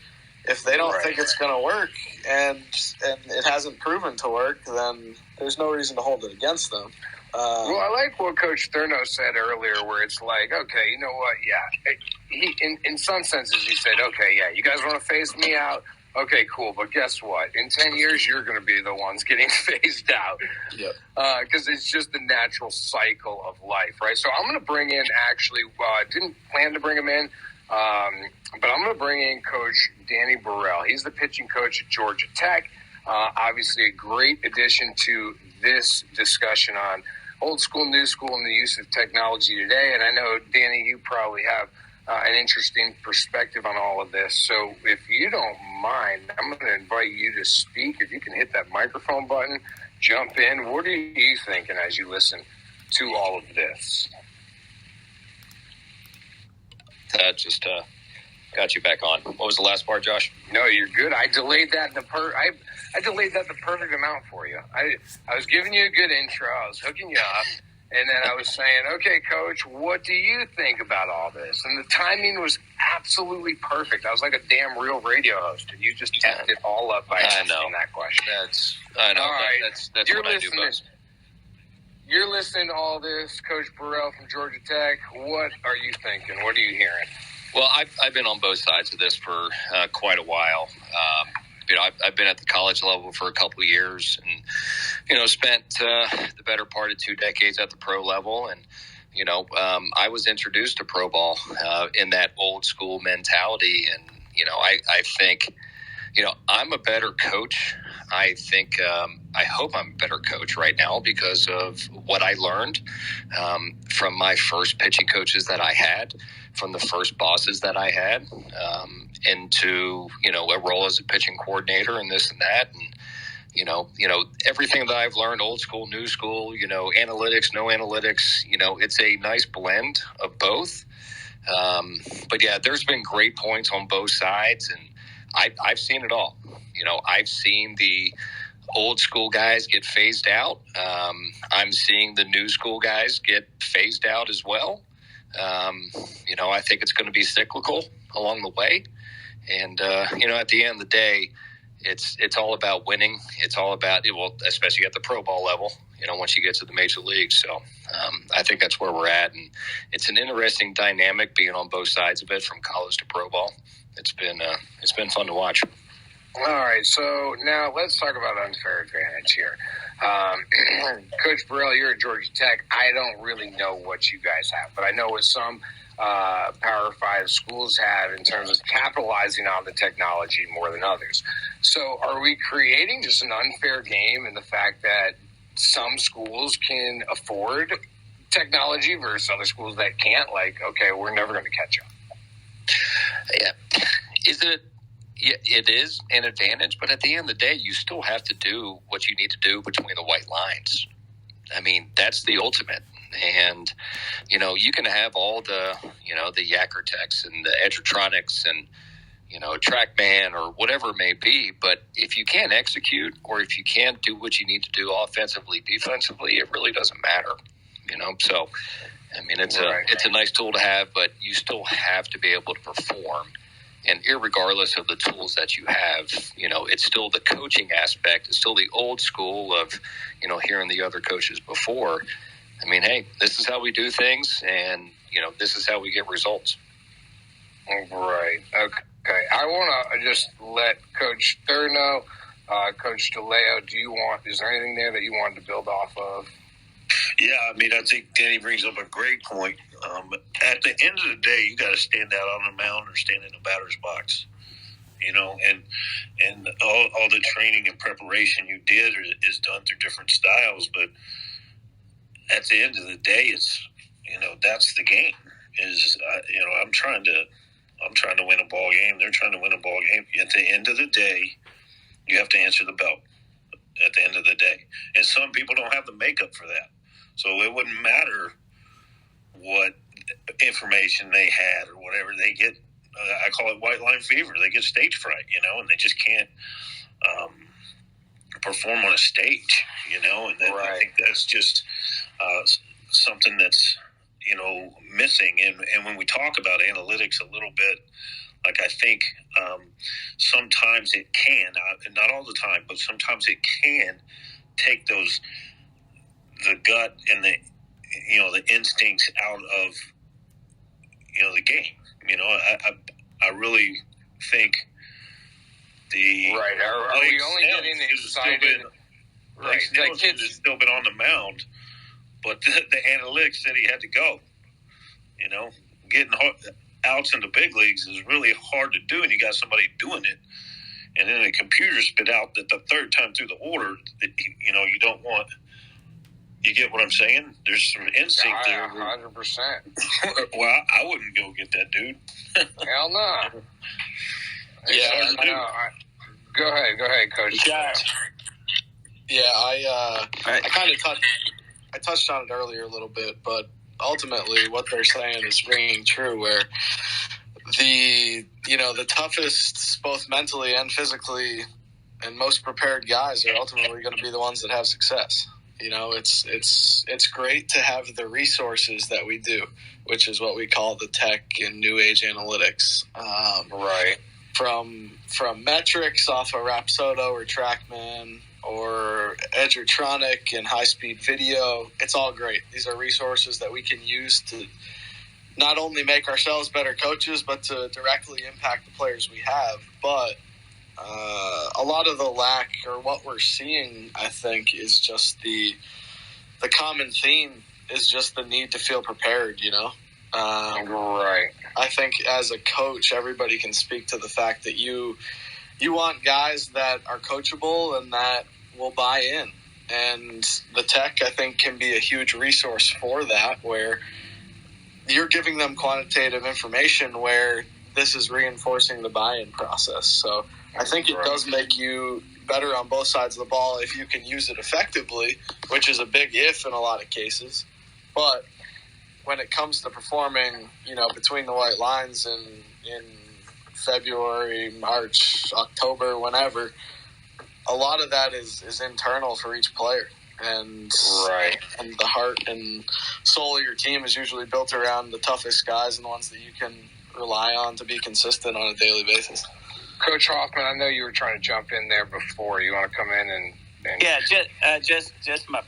if they don't think it's going to work and it hasn't proven to work, then there's no reason to hold it against them. Well, I like what Coach Thurno said earlier, where it's like, okay, you know what? Yeah, he in some senses he said, okay, yeah, you guys want to phase me out? Okay, cool. But guess what? In 10 years, you're going to be the ones getting phased out. Yeah. Because it's just the natural cycle of life, right? So I'm going to bring in, actually, I didn't plan to bring him in, but I'm going to bring in Coach Danny Burrell. He's the pitching coach at Georgia Tech. Obviously, a great addition to this discussion on old school, new school, and the use of technology today. And I know, Danny, you probably have an interesting perspective on all of this. So if you don't mind, I'm going to invite you to speak. If you can hit that microphone button, jump in. What are you thinking as you listen to all of this? Just got you back on. What was the last part, Josh? No, you're good. I delayed that I delayed that the perfect amount for you. I was giving you a good intro. I was hooking you up. And then I was saying, okay, Coach, what do you think about all this? And the timing was absolutely perfect. I was like a damn real radio host, and you just tapped it all up by asking that question. I know. All right. That's what I do best. You're listening to all this, Coach Burrell from Georgia Tech. What are you thinking? What are you hearing? Well, I've been on both sides of this for quite a while. I've been at the college level for a couple of years and, spent the better part of 2 decades at the pro level. And, I was introduced to pro ball in that old school mentality. And, I think, I'm a better coach. I think I hope I'm a better coach right now because of what I learned from my first pitching coaches that I had, from the first bosses that I had, into a role as a pitching coordinator and this and that, and everything that I've learned, old school, new school, analytics, no analytics. It's a nice blend of both. But yeah, there's been great points on both sides, and I've seen it all. I've seen the old school guys get phased out. I'm seeing the new school guys get phased out as well. I think it's going to be cyclical along the way. And, at the end of the day, it's all about winning. It's all about, especially at the pro ball level, once you get to the major leagues. So I think that's where we're at. And it's an interesting dynamic being on both sides of it, from college to pro ball. It's been fun to watch. All right, so now let's talk about unfair advantage here. Coach Burrell, you're at Georgia Tech. I don't really know what you guys have, but I know what some Power 5 schools have in terms of capitalizing on the technology more than others. So are we creating just an unfair game in the fact that some schools can afford technology versus other schools that can't? Like, okay, we're never going to catch up. Yeah. It is an advantage, but at the end of the day, you still have to do what you need to do between the white lines. I mean, that's the ultimate. And, you can have all the, the Yacker techs and the Edgertronics and, TrackMan or whatever it may be. But if you can't execute, or if you can't do what you need to do offensively, defensively, it really doesn't matter, So, I mean, it's a nice tool to have, but you still have to be able to perform. And irregardless of the tools that you have, it's still the coaching aspect. It's still the old school of, hearing the other coaches before. I mean, hey, this is how we do things, and, this is how we get results. Right. Okay. I want to just let Coach Thurr know, Coach DeLeo, is there anything there that you wanted to build off of? Yeah, I mean, I think Danny brings up a great point. At the end of the day, you got to stand out on the mound or stand in the batter's box, and all the training and preparation you did is done through different styles. But at the end of the day, it's, that's the game. I'm trying to win a ball game. They're trying to win a ball game. At the end of the day, you have to answer the bell. At the end of the day, and some people don't have the makeup for that, so it wouldn't matter what information they had or whatever. They get, I call it white line fever. They get stage fright, and they just can't perform on a stage, and right. I think that's just something that's missing. And when we talk about analytics a little bit, Like, I think sometimes it can, not all the time, but sometimes it can take the gut and the instincts out of, the game. I really think right. Are we only getting excited? Right. Like kids has still been on the mound, but the analytics said he had to go. Getting outs in the big leagues is really hard to do, and you got somebody doing it. And then the computer spit out that the third time through the order, that, you don't want. You get what I'm saying? There's some instinct there. 100%. Well, I wouldn't go get that dude. Hell no. Yeah, I know. Go ahead, Coach. Yeah, I kind of touched on it earlier a little bit, but ultimately what they're saying is ringing true, where the toughest, both mentally and physically, and most prepared guys are ultimately going to be the ones that have success. It's great to have the resources that we do, which is what we call the tech and new age analytics. Right. From metrics off of Rapsodo or TrackMan or Edgertronic and high-speed video, it's all great. These are resources that we can use to not only make ourselves better coaches, but to directly impact the players we have. But a lot of the lack, or what we're seeing, I think, is just the common theme is just the need to feel prepared, Right. I think as a coach, everybody can speak to the fact that you want guys that are coachable and that will buy in. And the tech, I think, can be a huge resource for that, where you're giving them quantitative information where this is reinforcing the buy-in process. So I think it does make you better on both sides of the ball if you can use it effectively, which is a big if in a lot of cases. But when it comes to performing, between the white lines in February, March, October, whenever, a lot of that is internal for each player. And and the heart and soul of your team is usually built around the toughest guys and the ones that you can rely on to be consistent on a daily basis. Coach Hoffman, I know you were trying to jump in there before. You want to come in and yeah, just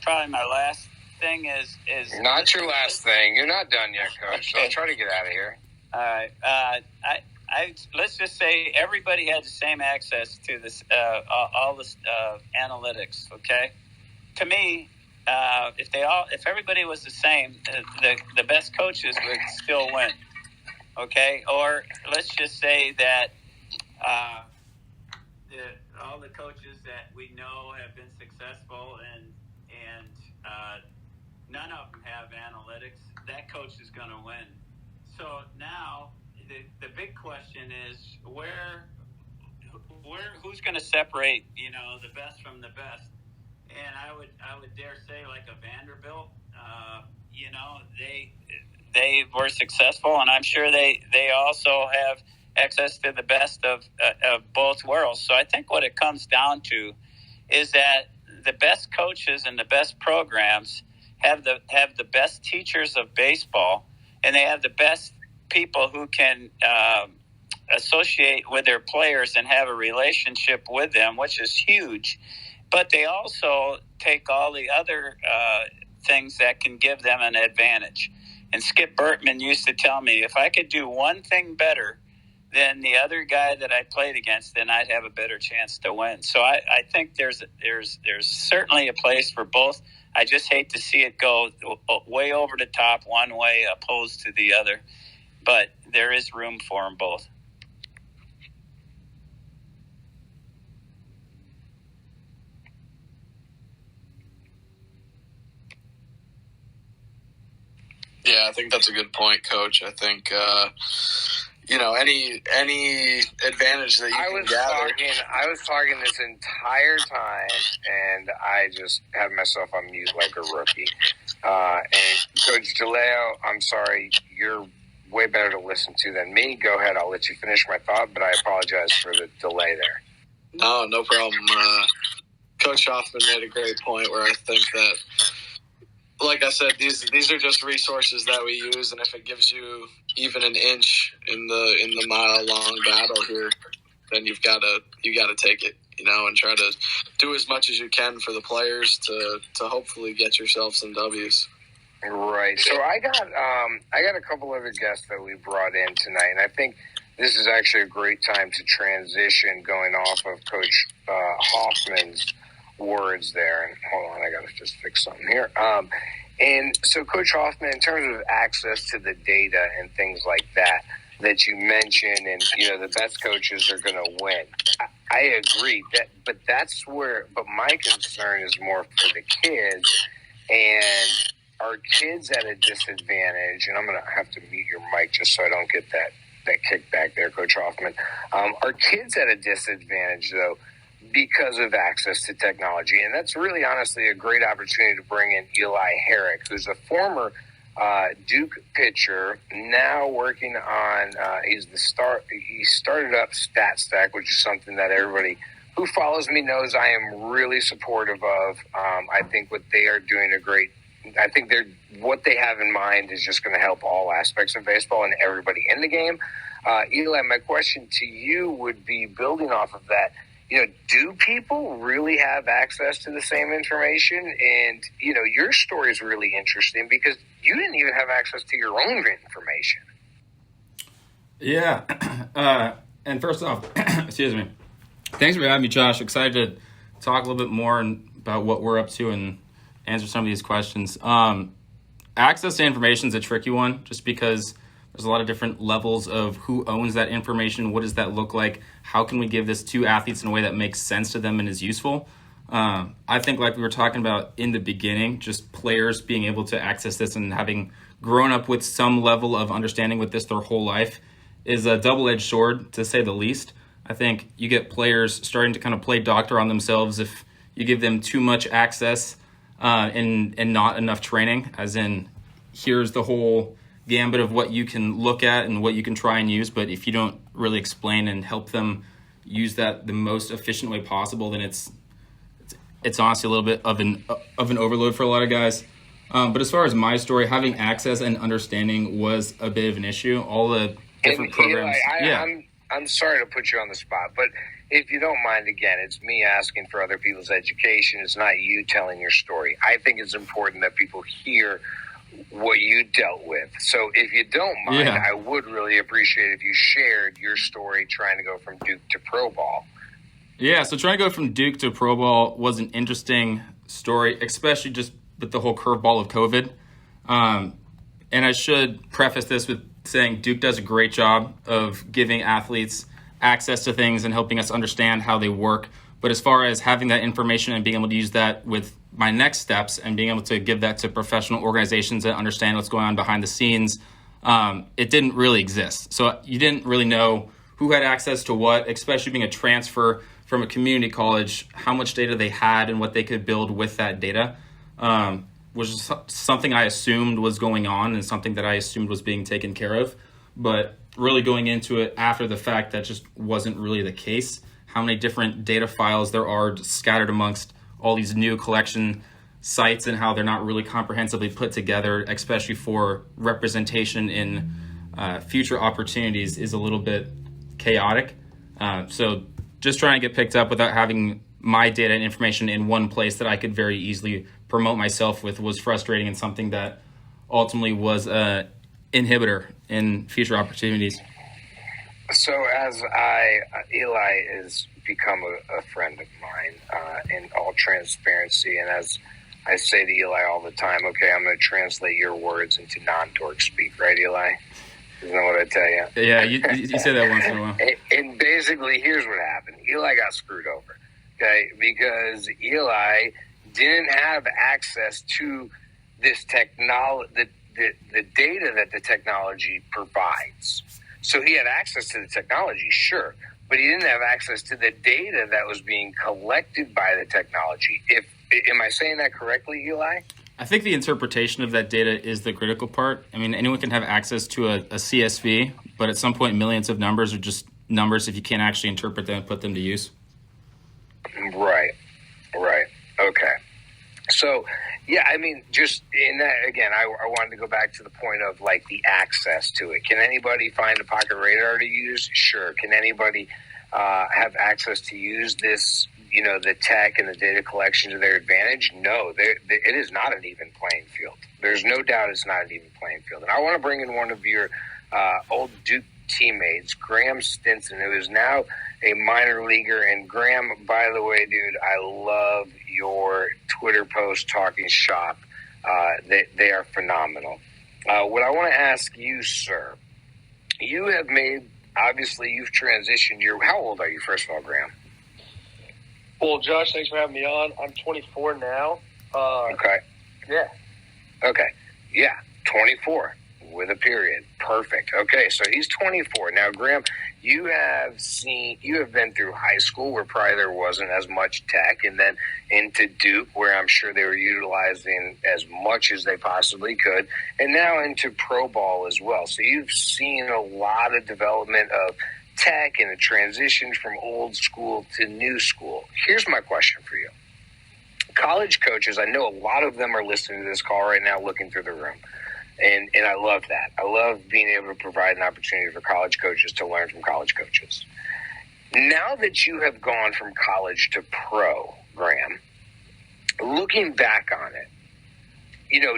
probably my last thing is not your last thing. You're not done yet, Coach. So I'll try to get out of here. All right. I let's just say everybody had the same access to this all this analytics. Okay, to me, if everybody was the same, the best coaches would still win. Okay, or let's just say that all the coaches that we know have been successful and none of them have analytics, that coach is going to win. So now the big question is who's going to separate the best from the best. And I would dare say, like a Vanderbilt, they were successful, and I'm sure they also have access to the best of both worlds. So I think what it comes down to is that the best coaches and the best programs have the best teachers of baseball, and they have the best people who can associate with their players and have a relationship with them, which is huge. But they also take all the other things that can give them an advantage. And Skip Bertman used to tell me, if I could do one thing better than the other guy that I played against, then I'd have a better chance to win. So I think there's certainly a place for both. I just hate to see it go way over the top one way opposed to the other. But there is room for them both. Yeah, I think that's a good point, Coach. I think any advantage that you can gather. I was talking this entire time, and I just had myself on mute like a rookie. And Coach DeLeo, I'm sorry, you're way better to listen to than me. Go ahead, I'll let you finish my thought, but I apologize for the delay there. No problem. Coach Hoffman made a great point where I think that, like I said, these are just resources that we use, and if it gives you even an inch in the mile-long battle here, then you gotta take it, and try to do as much as you can for the players to hopefully get yourself some W's. Right. So I got a couple other guests that we brought in tonight, and I think this is actually a great time to transition, going off of Coach Hoffman's words there. And hold on, I got to just fix something here. And so, Coach Hoffman, in terms of access to the data and things like that you mentioned, and the best coaches are going to win. I agree but my concern is more for the kids, and are kids at a disadvantage? And I'm going to have to mute your mic just so I don't get that kickback there, Coach Hoffman. Are kids at a disadvantage though because of access to technology? And that's really honestly a great opportunity to bring in Eli Herrick, who's a former Duke pitcher, now working on he started up StatStack, which is something that everybody who follows me knows I am really supportive of. I think what they are doing what they have in mind is just going to help all aspects of baseball and everybody in the game. Eli, my question to you would be, building off of that, do people really have access to the same information? And, your story is really interesting because you didn't even have access to your own information. Yeah. And first off, excuse me, thanks for having me, Josh. Excited to talk a little bit more about what we're up to and answer some of these questions. Access to information is a tricky one just because there's a lot of different levels of who owns that information. What does that look like? How can we give this to athletes in a way that makes sense to them and is useful? I think, like we were talking about in the beginning, just players being able to access this and having grown up with some level of understanding with this their whole life is a double-edged sword, to say the least. I think you get players starting to kind of play doctor on themselves if you give them too much access and not enough training, as in here's the whole gambit of what you can look at and what you can try and use, but if you don't really explain and help them use that the most efficient way possible, then it's honestly a little bit of an overload for a lot of guys. But as far as my story, having access and understanding was a bit of an issue. All the different programs. Eli, I'm sorry to put you on the spot, but if you don't mind, again, it's me asking for other people's education. It's not you telling your story. I think it's important that people hear what you dealt with. So if you don't mind, I would really appreciate if you shared your story trying to go from Duke to pro ball. Yeah, so trying to go from Duke to pro ball was an interesting story, especially just with the whole curveball of COVID. And I should preface this with saying Duke does a great job of giving athletes access to things and helping us understand how they work. But as far as having that information and being able to use that with my next steps and being able to give that to professional organizations that understand what's going on behind the scenes, it didn't really exist. So you didn't really know who had access to what, especially being a transfer from a community college, how much data they had and what they could build with that data, was something I assumed was going on and something that I assumed was being taken care of. But really going into it after the fact, that just wasn't really the case. How many different data files there are scattered amongst all these new collection sites and how they're not really comprehensively put together, especially for representation in future opportunities, is a little bit chaotic. So just trying to get picked up without having my data and information in one place that I could very easily promote myself with was frustrating and something that ultimately was an inhibitor in future opportunities. So as Eli has become a friend of mine in all transparency, and as I say to Eli all the time, okay, I'm going to translate your words into non-dork speak, right, Eli? Isn't that what I tell you? Yeah, you say that once in a while. And basically, here's what happened. Eli got screwed over, okay, because Eli didn't have access to this technology, the data that the technology provides. So he had access to the technology, sure, but he didn't have access to the data that was being collected by the technology. Am I saying that correctly, Eli? I think the interpretation of that data is the critical part. I mean, anyone can have access to a CSV, but at some point, millions of numbers are just numbers if you can't actually interpret them and put them to use. Right. Okay. So Yeah, I mean, just in that, again, I wanted to go back to the point of, like, the access to it. Can anybody find a pocket radar to use? Sure. Can anybody have access to use this, the tech and the data collection to their advantage? No, it is not an even playing field. There's no doubt it's not an even playing field. And I want to bring in one of your old Duke teammates, Graham Stinson, who is now a minor leaguer. And Graham, by the way, dude, I love your Twitter post talking shop. They are phenomenal. What I want to ask you, sir, you have made, obviously you've transitioned how old are you, first of all, Graham? Well, Josh, thanks for having me on. I'm 24 now. Okay. Yeah. Okay. Yeah, 24 with a period. Perfect. Okay, so he's 24. Now, Graham, you have been through high school where probably there wasn't as much tech, and then into Duke where I'm sure they were utilizing as much as they possibly could, and now into pro ball as well. So you've seen a lot of development of tech and a transition from old school to new school. Here's my question for you. College coaches, I know a lot of them are listening to this call right now, looking through the room. And I love that. I love being able to provide an opportunity for college coaches to learn from college coaches. Now that you have gone from college to pro, Graham, looking back on it,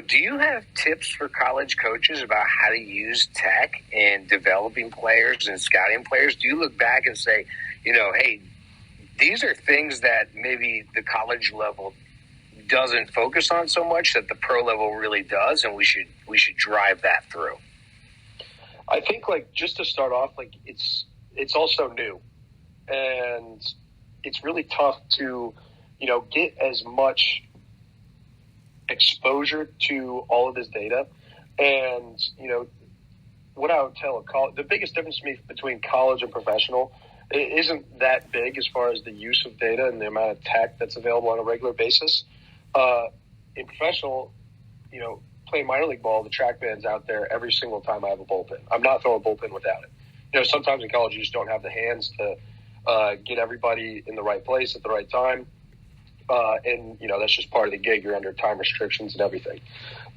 do you have tips for college coaches about how to use tech in developing players and scouting players? Do you look back and say, hey, these are things that maybe the college level doesn't focus on so much that the pro level really does, and we should drive that through? I think, just to start off, it's also new, and it's really tough to get as much exposure to all of this data. And what I would tell the biggest difference to me between college and professional, it isn't that big as far as the use of data and the amount of tech that's available on a regular basis. In professional, playing minor league ball, the track band's out there every single time I have a bullpen. I'm not throwing a bullpen without it. Sometimes in college you just don't have the hands to get everybody in the right place at the right time. And that's just part of the gig. You're under time restrictions and everything.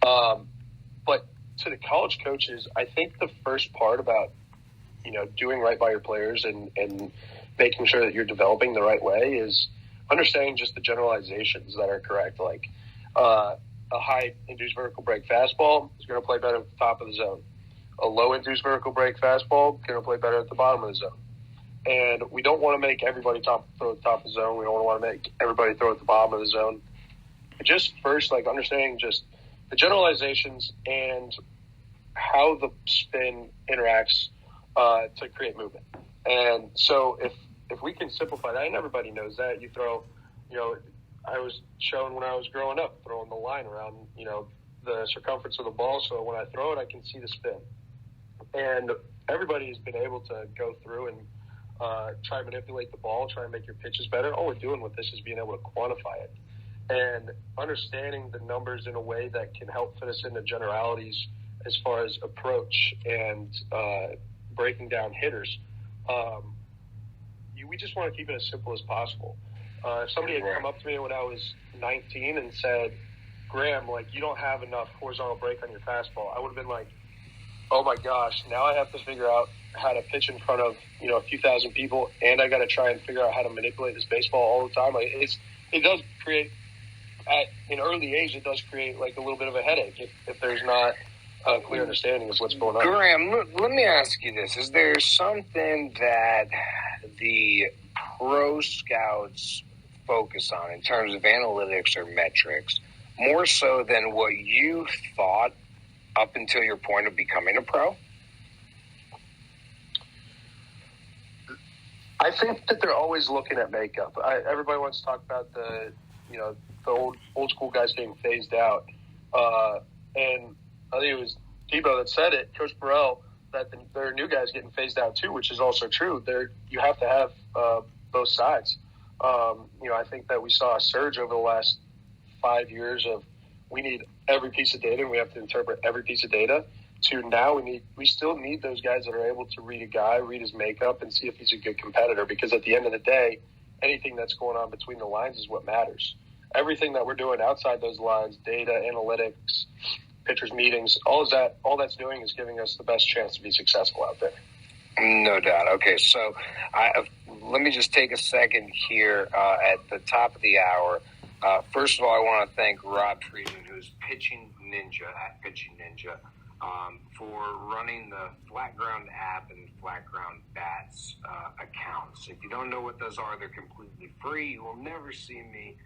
But to the college coaches, I think the first part about, doing right by your players and making sure that you're developing the right way is understanding just the generalizations that are correct. Like a high induced vertical break fastball is going to play better at the top of the zone. A low induced vertical break fastball is going to play better at the bottom of the zone. And we don't want to make everybody throw at the top of the zone. We don't want to make everybody throw at the bottom of the zone. But just first, understanding just the generalizations and how the spin interacts to create movement. And so if we can simplify that, and everybody knows that, you throw, I was shown when I was growing up, throwing the line around, the circumference of the ball. So when I throw it, I can see the spin. And everybody has been able to go through and try and manipulate the ball, try and make your pitches better. All we're doing with this is being able to quantify it and understanding the numbers in a way that can help fit us into generalities as far as approach and breaking down hitters. We just want to keep it as simple as possible. If somebody had come up to me when I was 19 and said, Graham, you don't have enough horizontal break on your fastball, I would have been like, oh my gosh, now I have to figure out how to pitch in front of, a few thousand people, and I got to try and figure out how to manipulate this baseball all the time. It does create, at an early age, it does create a little bit of a headache if there's not a clear understanding of what's going on. Graham, let me ask you this. Is there something that the pro scouts focus on in terms of analytics or metrics more so than what you thought up until your point of becoming a pro? I think that they're always looking at makeup. Everybody wants to talk about the old school guys getting phased out. And I think it was Debo that said it, Coach Burrell, that there are new guys getting phased out too, which is also true. You have to have both sides. I think that we saw a surge over the last 5 years of we need every piece of data and we have to interpret every piece of data, to now we still need those guys that are able to read a guy, read his makeup, and see if he's a good competitor, because at the end of the day, anything that's going on between the lines is what matters. everything that we're doing outside those lines, data, analytics, pitchers meetings, all that's doing is giving us the best chance to be successful out there. No doubt. Okay, so let me just take a second here at the top of the hour. First of all, I want to thank Rob Friedman, who's Pitching Ninja at Pitching Ninja, for running the Flatground app and Flatground Bats accounts. If you don't know what those are, they're completely free. You will never see me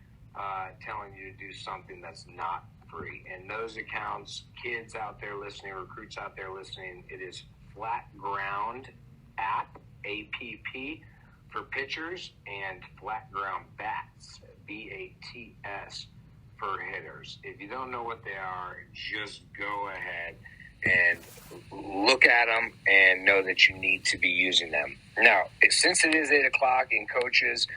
telling you to do something that's not free. And those accounts, kids out there listening, recruits out there listening, it is Flatground app, APP, for pitchers, and Flatground Bats, BATS, for hitters. If you don't know what they are, just go ahead and look at them and know that you need to be using them. Now, since it is 8 o'clock and coaches,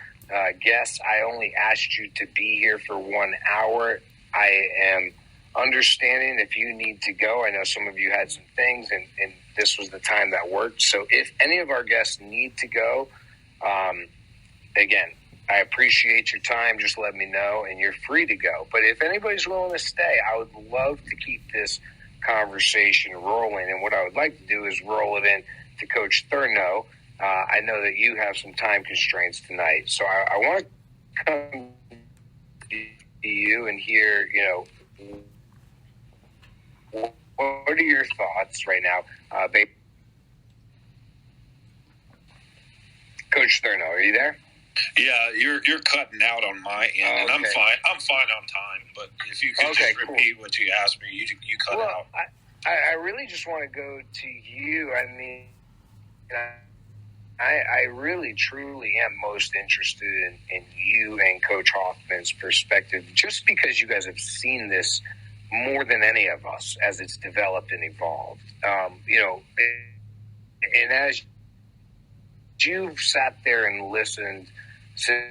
guests, I only asked you to be here for 1 hour. I am understanding if you need to go. I know some of you had some things, and this was the time that worked. So if any of our guests need to go, again, I appreciate your time. Just let me know, and you're free to go. But if anybody's willing to stay, I would love to keep this conversation rolling. And what I would like to do is roll it in to Coach Thurno. I know that you have some time constraints tonight, so I want to come to you and hear, what are your thoughts right now, Coach Thurno? Are you there? Yeah, you're cutting out on my end, and I'm fine. I'm fine on time. But if you could just repeat what you asked me, you cut out. I really just want to go to you. I mean, I really, truly am most interested in you and Coach Hoffman's perspective, just because you guys have seen this more than any of us as it's developed and evolved. And as you've sat there and listened since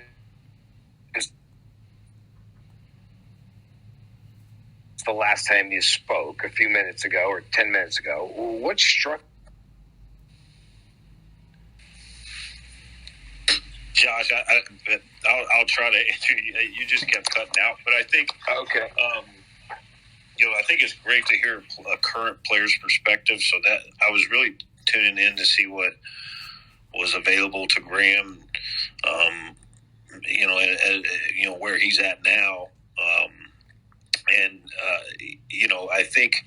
the last time you spoke a few minutes ago or 10 minutes ago, what struck? Josh, I'll try to answer you. You just kept cutting out, but I think I think it's great to hear a current player's perspective. So that I was really tuning in to see what was available to Graham, where he's at now. I think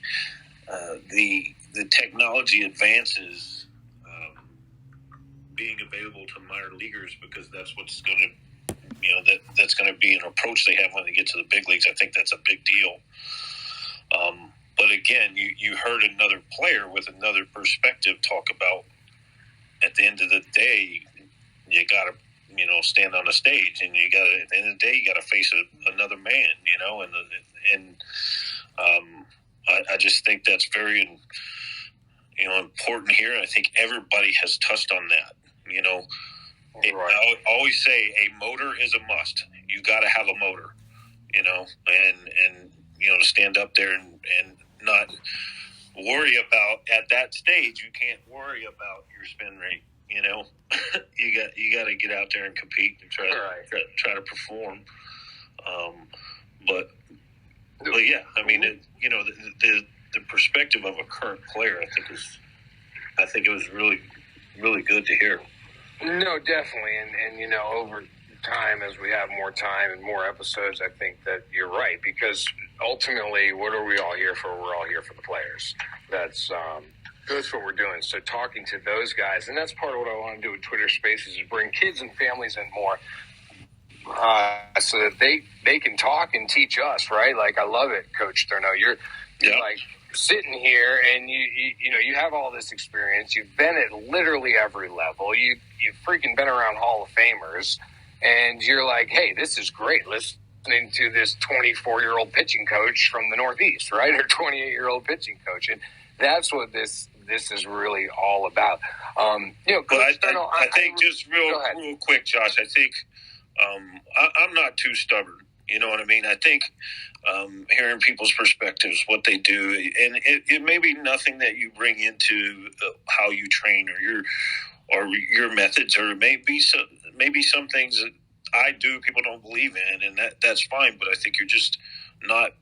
the technology advances being available to minor leaguers, because that's what's going to, that's going to be an approach they have when they get to the big leagues. I think that's a big deal. But again, you heard another player with another perspective talk about, at the end of the day, you got to, stand on a stage, and at the end of the day, you got to face another man, I just think that's very, important here. And I think everybody has touched on that. Right. I always say a motor is a must. You got to have a motor, and to stand up there and not worry about, at that stage, you can't worry about your spin rate. You got to get out there and compete and try to perform. But yeah, I mean, the perspective of a current player, I think it was really, really good to hear. No, definitely, and over time, as we have more time and more episodes, I think that you're right, because ultimately, what are we all here for? We're all here for the players. That's what we're doing. So talking to those guys, and that's part of what I want to do with Twitter Spaces, is bring kids and families in more, so that they can talk and teach us, right? Like, I love it, Coach Thurno. You're like sitting here, and you have all this experience. You've been at literally every level. You've freaking been around Hall of Famers, and you're like, hey, this is great. Listening to this 24-year-old pitching coach from the Northeast, right? Or 28-year-old pitching coach, and that's what this is really all about. Coach Thurno, I think just real quick, Josh. I think I'm not too stubborn. You know what I mean? I think hearing people's perspectives, what they do, and it may be nothing that you bring into how you train or your methods, or maybe some things that I do, people don't believe in, and that's fine. But I think you're just not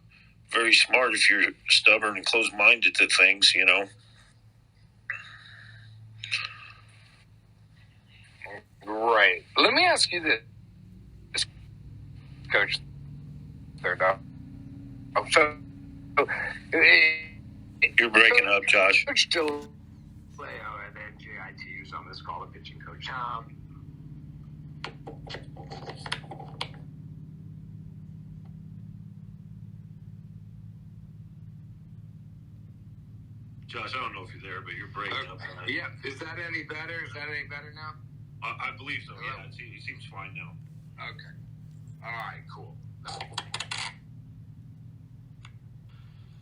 very smart if you're stubborn and closed-minded to things, you know. Right. Let me ask you this, Coach. Third up. So, you're breaking up, Josh. Coach DeLeo and then JIT's on this call, the pitching coach. Josh, I don't know if you're there, but you're breaking up. Yeah. Is that any better? Is that any better now? I believe so. Yeah, he seems fine now. Okay. All right. Cool.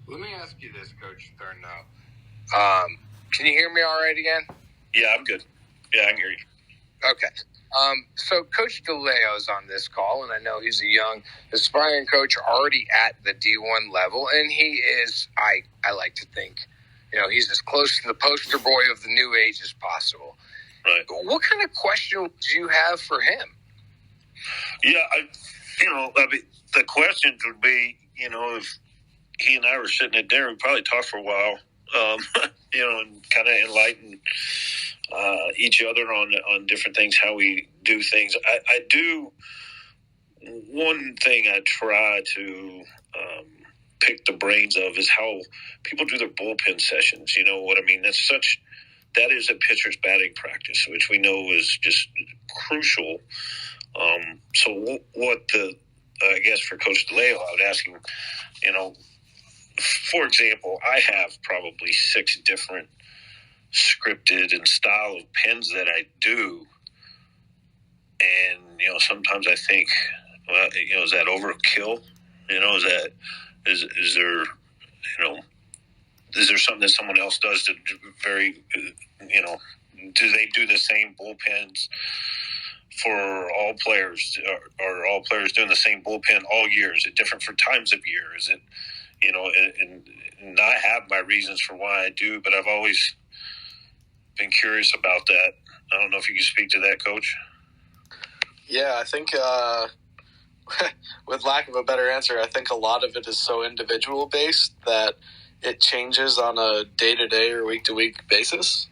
Let me ask you this, Coach Thurno. Can you hear me all right again? Yeah, I'm good. Yeah, I can hear you. Okay. So Coach DeLeo's on this call, and I know he's a young, aspiring coach already at the D1 level, and he is, I like to think, he's as close to the poster boy of the new age as possible. Right. What kind of questions do you have for him? Yeah, the questions would be, if he and I were sitting at dinner, we'd probably talk for a while, and kind of enlighten each other on different things, how we do things. I do, one thing I try to pick the brains of is how people do their bullpen sessions. You know what I mean? That is a pitcher's batting practice, which we know is just crucial. So what I guess for Coach DeLeo, I would ask him, for example, I have probably 6 different scripted and style of pens that I do. And, sometimes I think, well, is that overkill? Is there something that someone else does that very, do they do the same bullpens for all players? Are all players doing the same bullpen all year? Is it different for times of year? Is it, and I have my reasons for why I do, but I've always been curious about that. I don't know if you can speak to that, Coach. Yeah, I think with lack of a better answer, I think a lot of it is so individual based that it changes on a day-to-day or week-to-week basis.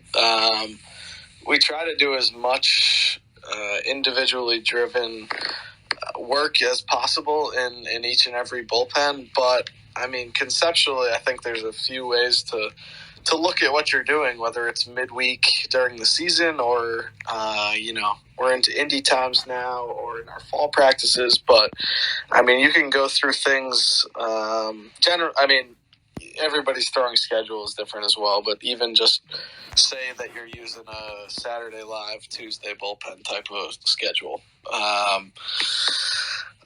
We try to do as much individually driven work as possible in each and every bullpen, but I mean, conceptually, I think there's a few ways to look at what you're doing, whether it's midweek during the season or, we're into Indy times now or in our fall practices. But, I mean, you can go through things. Everybody's throwing schedule is different as well, but even just say that you're using a Saturday live, Tuesday bullpen type of schedule.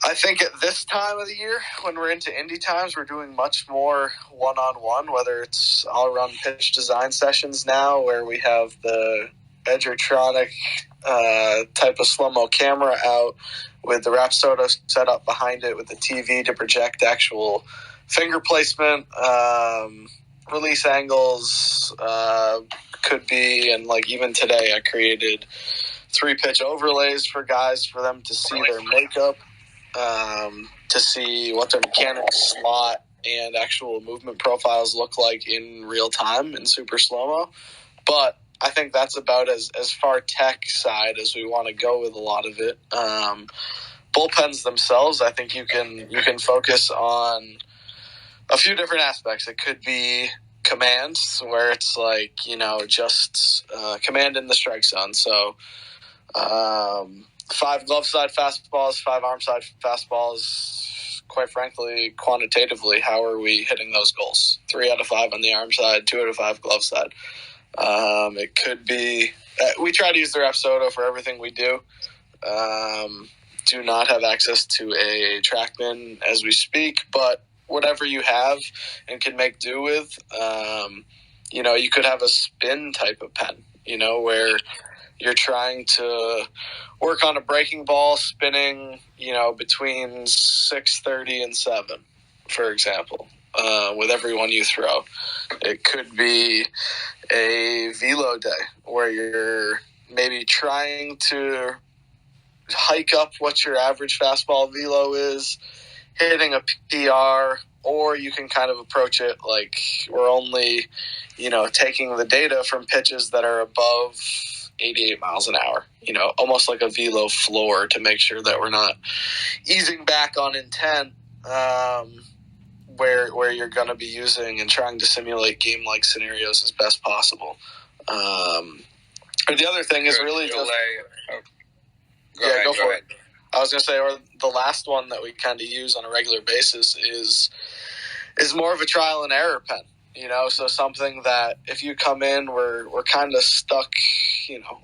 I think at this time of the year, when we're into Indy times, we're doing much more one-on-one, whether it's I'll run pitch design sessions now where we have the Edgertronic type of slow-mo camera out with the Rapsodo set up behind it with the TV to project actual finger placement, release angles, could be, and like even today I created 3-pitch overlays for guys for them to see their makeup, to see what their mechanics, slot, and actual movement profiles look like in real time in super slow-mo. But I think that's about as far tech side as we want to go with a lot of it. Bullpens themselves, I think you can focus on a few different aspects. It could be commands, where it's like, just command in the strike zone. So 5 glove side fastballs, 5 arm side fastballs. Quite frankly, quantitatively, how are we hitting those goals? 3 out of 5 on the arm side, 2 out of 5 glove side. It could be we try to use the Rapsodo for everything we do. Do not have access to a TrackMan as we speak, but whatever you have and can make do with, you could have a spin type of pen, where you're trying to work on a breaking ball spinning, between 6:30 and 7, for example, with every one you throw. It could be a velo day where you're maybe trying to hike up what your average fastball velo is, hitting a PR, or you can kind of approach it like we're only, taking the data from pitches that are above 88 miles an hour, almost like a velo floor to make sure that we're not easing back on intent, where you're going to be using and trying to simulate game-like scenarios as best possible. The other thing is really just... Go for it. I was going to say, or the last one that we kind of use on a regular basis is more of a trial and error pen. So something that if you come in, we're kind of stuck.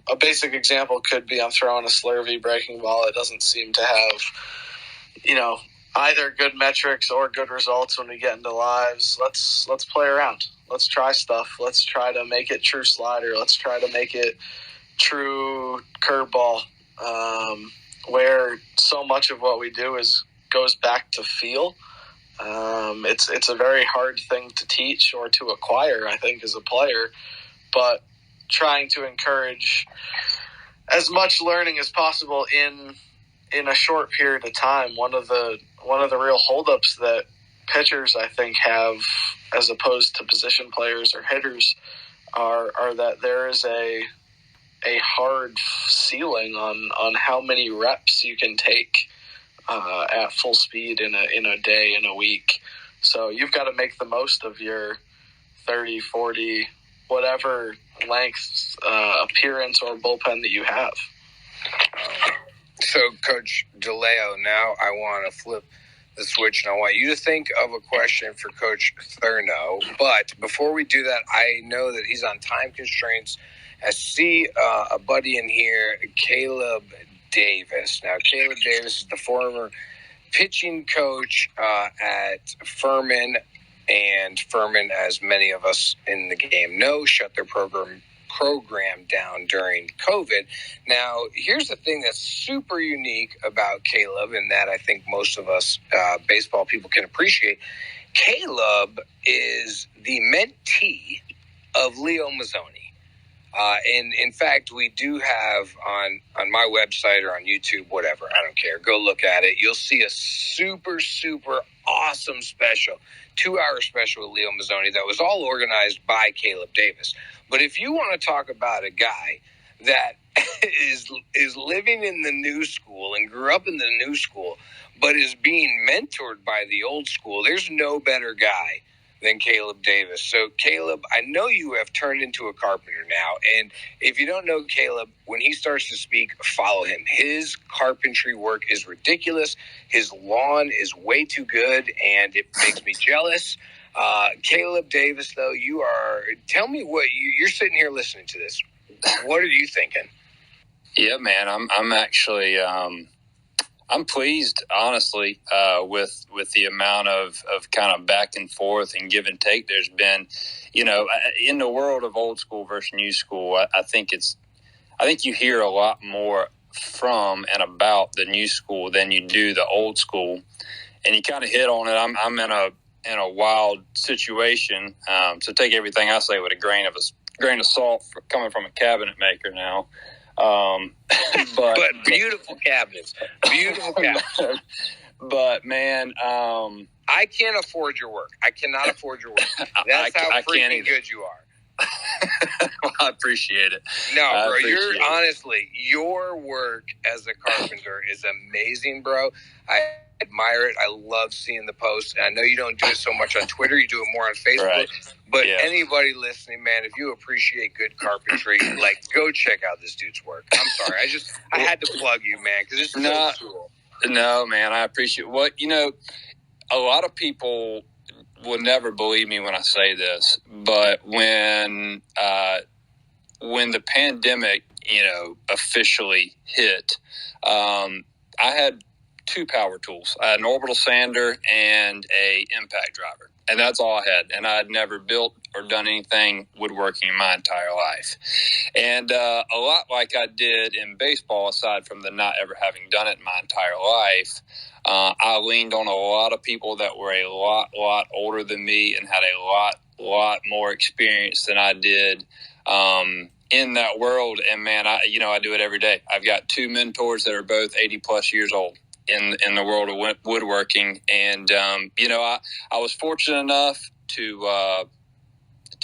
A basic example could be I'm throwing a slurvy breaking ball. It doesn't seem to have, either good metrics or good results when we get into lives. Let's play around. Let's try stuff. Let's try to make it true slider. Let's try to make it true curveball. Where so much of what we do goes back to feel. It's a very hard thing to teach or to acquire, I think, as a player, but trying to encourage as much learning as possible in a short period of time. One of the real holdups that pitchers, I think, have as opposed to position players or hitters are that there is a hard ceiling on how many reps you can take at full speed in a day, in a week. So you've got to make the most of your 30, 40, whatever length appearance or bullpen that you have. So, Coach DeLeo, now I want to flip the switch, and I want you to think of a question for Coach Thurno. But before we do that, I know that he's on time constraints. I see a buddy in here, Caleb Davis. Now, Caleb Davis is the former pitching coach at Furman, and Furman, as many of us in the game know, shut their program down during COVID. Now, here's the thing that's super unique about Caleb, and that I think most of us baseball people can appreciate. Caleb is the mentee of Leo Mazzoni. And in fact, we do have on my website or on YouTube, whatever, I don't care. Go look at it. You'll see a super, super awesome special, 2-hour special with Leo Mazzoni that was all organized by Caleb Davis. But if you want to talk about a guy that is living in the new school and grew up in the new school, but is being mentored by the old school, there's no better guy than Caleb Davis. So, Caleb, I know you have turned into a carpenter now, and if you don't know Caleb, when he starts to speak, follow him. His carpentry work is ridiculous. His lawn is way too good, and it makes me jealous. Caleb Davis, though, tell me what you're sitting here listening to this. What are you thinking? Yeah, man, I'm actually I'm pleased, honestly, with the amount of kind of back and forth and give and take there's been, in the world of old school versus new school. I think you hear a lot more from and about the new school than you do the old school, and you kind of hit on it. I'm in a wild situation, so take everything I say with a grain of salt coming from a cabinet maker now. But beautiful cabinets. But man, I can't afford your work. I cannot afford your work. That's how freaking good you are. Well, I appreciate it. No, bro, honestly, your work as a carpenter is amazing, bro. I admire it. I love seeing the posts. I know you don't do it so much on Twitter. You do it more on Facebook. Right. But anybody listening, man, if you appreciate good carpentry, go check out this dude's work. I'm sorry. I had to plug you, man, because it's so cool. No, man, I appreciate it. A lot of people will never believe me when I say this, but when the pandemic, officially hit, I had 2 power tools. I had an orbital sander and a impact driver, and that's all I had. And I had never built or done anything woodworking in my entire life. And a lot like I did in baseball, aside from the not ever having done it in my entire life, I leaned on a lot of people that were a lot older than me and had a lot more experience than I did. in that world. And man, I do it every day. I've got two mentors that are both 80 plus years old in the world of woodworking. And, I was fortunate enough to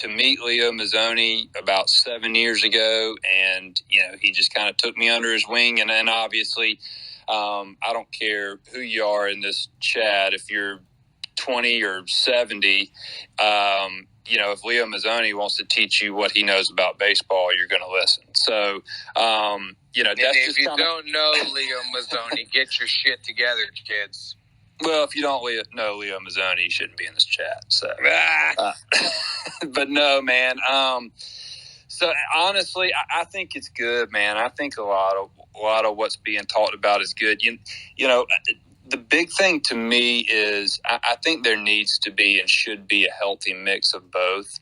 meet Leo Mazzoni about 7 years ago. And, he just kind of took me under his wing. And then obviously, I don't care who you are in this chat, if you're 20 or 70, if Leo Mazzoni wants to teach you what he knows about baseball, you're going to listen. So, that's if you don't know Leo Mazzoni, get your shit together, kids. Well, if you don't know Leo Mazzoni, you shouldn't be in this chat. So, but no, man. So honestly, I think it's good, man. I think a lot of what's being talked about is good. The big thing to me is I think there needs to be and should be a healthy mix of both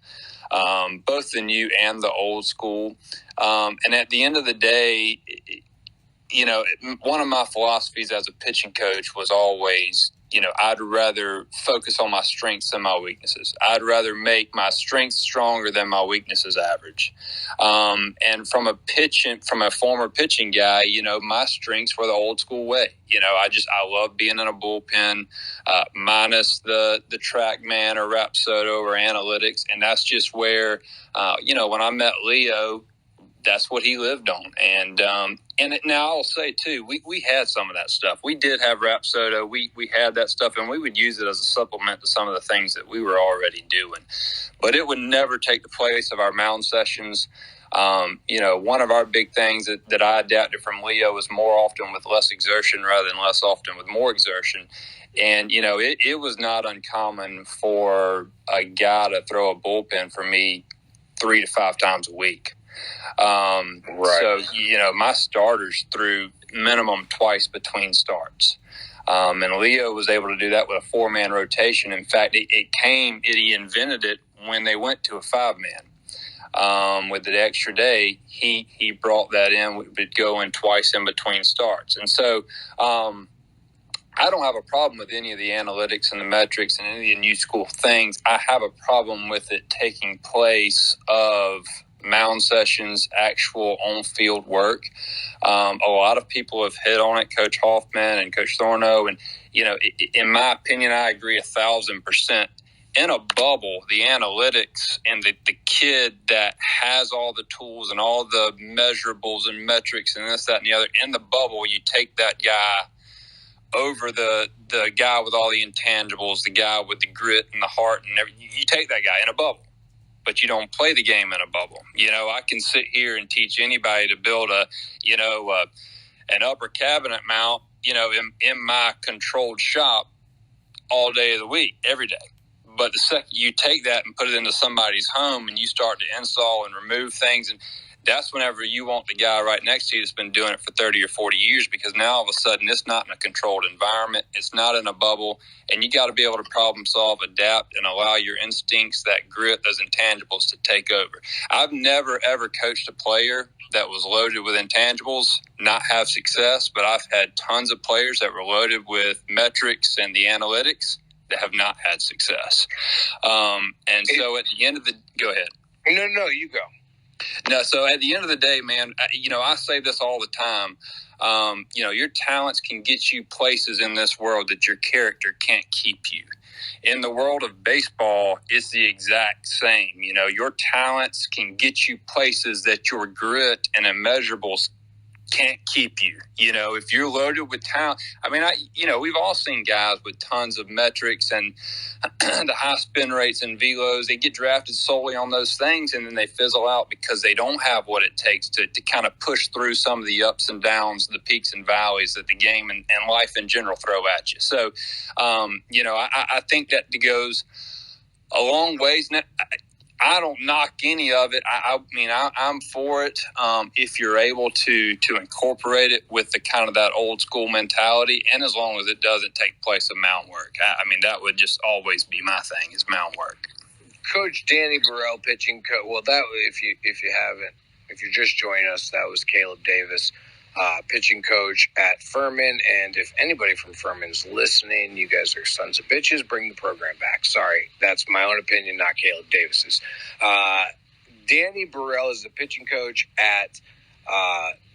the new and the old school. And at the end of the day, one of my philosophies as a pitching coach was always, I'd rather focus on my strengths than my weaknesses. I'd rather make my strengths stronger than my weaknesses average. And from a former pitching guy, my strengths were the old school way. I love being in a bullpen, minus the track man or Rapsodo or analytics. And that's just where, when I met Leo, that's what he lived on. And now I'll say too, we had some of that stuff. We did have Rapsodo. We had that stuff, and we would use it as a supplement to some of the things that we were already doing. But it would never take the place of our mound sessions. One of our big things that I adapted from Leo was more often with less exertion rather than less often with more exertion. And, it was not uncommon for a guy to throw a bullpen for me 3 to 5 times a week. Right. So, my starters threw minimum twice between starts. And Leo was able to do that with a 4-man rotation. In fact, he invented it when they went to a 5-man. With the extra day, he brought that in. We would go in twice in between starts. And so, I don't have a problem with any of the analytics and the metrics and any of the new school things. I have a problem with it taking place of mound sessions, actual on-field work. A lot of people have hit on it, Coach Hoffman and Coach Thorno. And, in my opinion, I agree 1,000%. In a bubble, the analytics and the kid that has all the tools and all the measurables and metrics and this, that, and the other, in the bubble, you take that guy over the guy with all the intangibles, the guy with the grit and the heart and everything. You take that guy in a bubble. But you don't play the game in a bubble. I can sit here and teach anybody to build an upper cabinet mount, in my controlled shop all day of the week, every day. But the second you take that and put it into somebody's home and you start to install and remove things, and that's whenever you want the guy right next to you that's been doing it for 30 or 40 years, because now all of a sudden it's not in a controlled environment. It's not in a bubble. And you got to be able to problem solve, adapt, and allow your instincts, that grit, those intangibles to take over. I've never, ever coached a player that was loaded with intangibles not have success, but I've had tons of players that were loaded with metrics and the analytics that have not had success. So at the end of the – go ahead. No, you go. No, so at the end of the day, man, I say this all the time. Your talents can get you places in this world that your character can't keep you. In the world of baseball, it's the exact same. Your talents can get you places that your grit and immeasurables can't keep you. If you're loaded with talent, we've all seen guys with tons of metrics and the high spin rates and velos. They get drafted solely on those things, and then they fizzle out because they don't have what it takes to kind of push through some of the ups and downs, the peaks and valleys that the game and life in general throw at you. So, I think that goes a long ways. Now, I don't knock any of it. I'm for it if you're able to incorporate it with the kind of that old school mentality, and as long as it doesn't take place of mound work. That would just always be my thing, is mound work. Coach Danny Burrell, pitching coach. Well, that if you're just joining us, that was Caleb Davis, pitching coach at Furman. And if anybody from Furman's listening, you guys are sons of bitches. Bring the program back. Sorry, that's my own opinion, not Caleb Davis's. Danny Burrell is the pitching coach at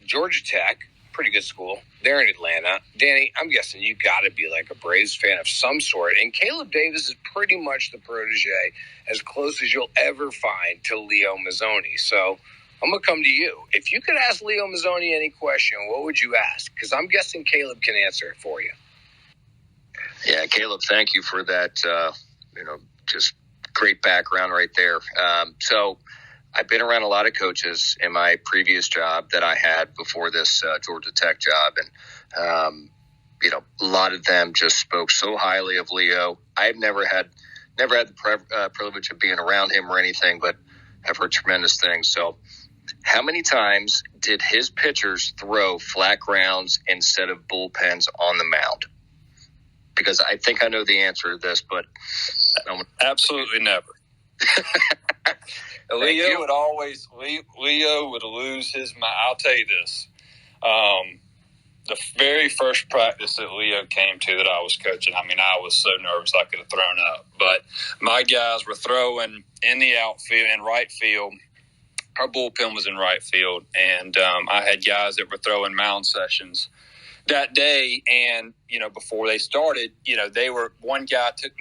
Georgia Tech, pretty good school. They're in Atlanta. Danny, I'm guessing you got to be like a Braves fan of some sort. And Caleb Davis is pretty much the protege, as close as you'll ever find to Leo Mazzoni. So I'm going to come to you. If you could ask Leo Mazzoni any question, what would you ask? Because I'm guessing Caleb can answer it for you. Yeah, Caleb, thank you for that, just great background right there. So I've been around a lot of coaches in my previous job that I had before this Georgia Tech job. And, a lot of them just spoke so highly of Leo. I've never had the privilege of being around him or anything, but I've heard tremendous things. So how many times did his pitchers throw flat grounds instead of bullpens on the mound? Because I think I know the answer to this, but absolutely never. Leo would lose his mind. I'll tell you this. The very first practice that Leo came to that I was coaching, I was so nervous I could have thrown up. But my guys were throwing in the outfield and right field. Our bullpen was in right field, and I had guys that were throwing mound sessions that day. And, before they started, they were, one guy took,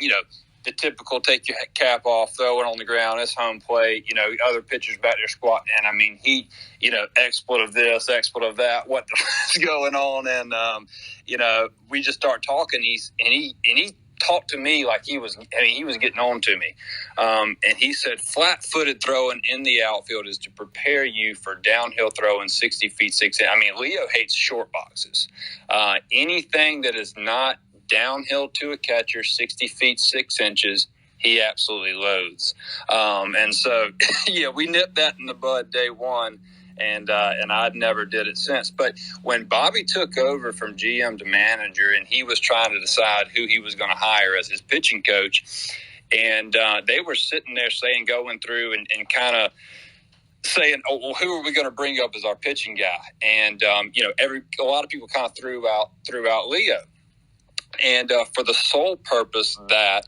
the typical take your cap off, throw it on the ground, it's home plate, other pitchers back there squatting. And he, expletive this, expletive that, what is going on? And, we just start talking. He talked to me like he was getting on to me. And he said, flat-footed throwing in the outfield is to prepare you for downhill throwing 60 feet, 6 inches. Leo hates short boxes. Anything that is not downhill to a catcher, 60 feet, 6 inches, he absolutely loathes. And so, we nipped that in the bud day one. And I never did it since. But when Bobby took over from GM to manager, and he was trying to decide who he was going to hire as his pitching coach, and they were sitting there going through and kind of saying, "Oh, well, who are we going to bring up as our pitching guy?" And a lot of people kind of threw out Leo, and for the sole purpose that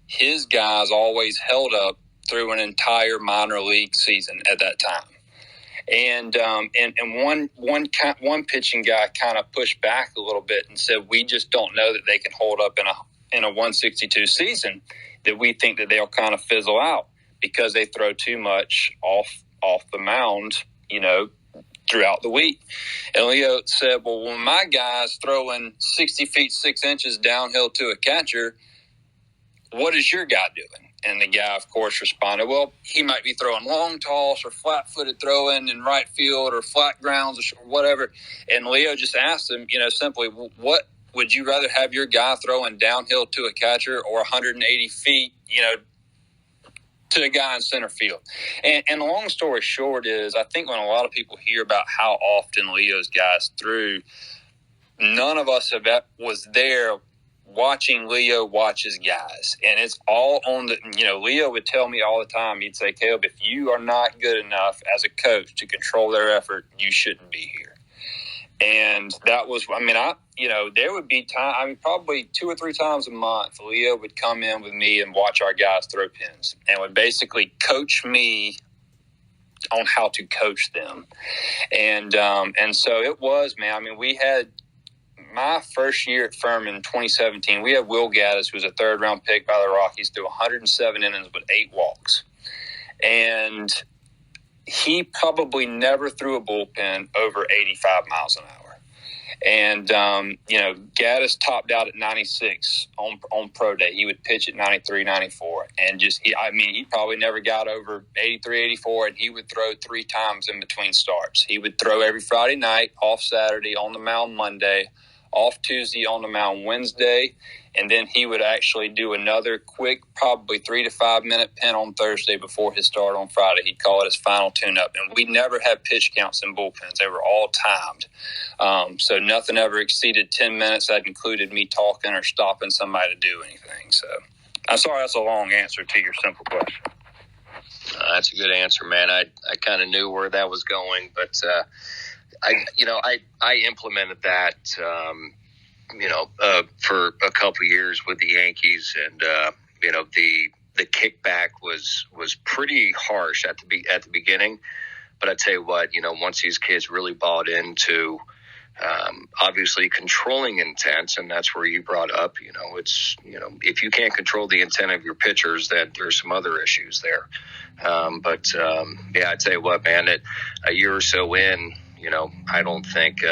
his guys always held up through an entire minor league season at that time. And one pitching guy kind of pushed back a little bit and said, "We just don't know that they can hold up in a 162 season. That we think that they'll kind of fizzle out because they throw too much off the mound, throughout the week." And Leo said, "Well, when my guy's throwing 60 feet 6 inches downhill to a catcher, what is your guy doing?" And the guy, of course, responded, "Well, he might be throwing long toss or flat-footed throwing in right field or flat grounds or whatever." And Leo just asked him, simply, "What would you rather have your guy throwing downhill to a catcher or 180 feet, to a guy in center field?" And the long story short is, I think when a lot of people hear about how often Leo's guys threw, none of us was there watching Leo watch his guys. And it's all on Leo would tell me all the time, he'd say, "Caleb, if you are not good enough as a coach to control their effort, you shouldn't be here." And that was, there would be time, probably 2 or 3 times a month, Leo would come in with me and watch our guys throw pins and would basically coach me on how to coach them. And so it was, man, we had, my first year at Furman, 2017, we had Will Gaddis, who was a 3rd-round pick by the Rockies, threw 107 innings with 8 walks. And he probably never threw a bullpen over 85 miles an hour. And, Gaddis topped out at 96 on pro day. He would pitch at 93, 94. And he probably never got over 83, 84, and he would throw 3 times in between starts. He would throw every Friday night, off Saturday, on the mound Monday, off Tuesday, on the mound Wednesday, and then he would actually do another quick, probably 3 to 5 minute pin on Thursday before his start on Friday. He'd call it his final tune-up. And we never had pitch counts in bullpens. They were all timed. So nothing ever exceeded 10 minutes. That included me talking or stopping somebody to do anything. So I'm sorry that's a long answer to your simple question. That's a good answer, man. I kind of knew where that was going, but I implemented that, for a couple of years with the Yankees, and the kickback was pretty harsh at the beginning. But I tell you what, once these kids really bought into obviously controlling intent, and that's where you brought up, it's, if you can't control the intent of your pitchers, then there's some other issues there. But I tell you what, man, a year or so in, I don't think,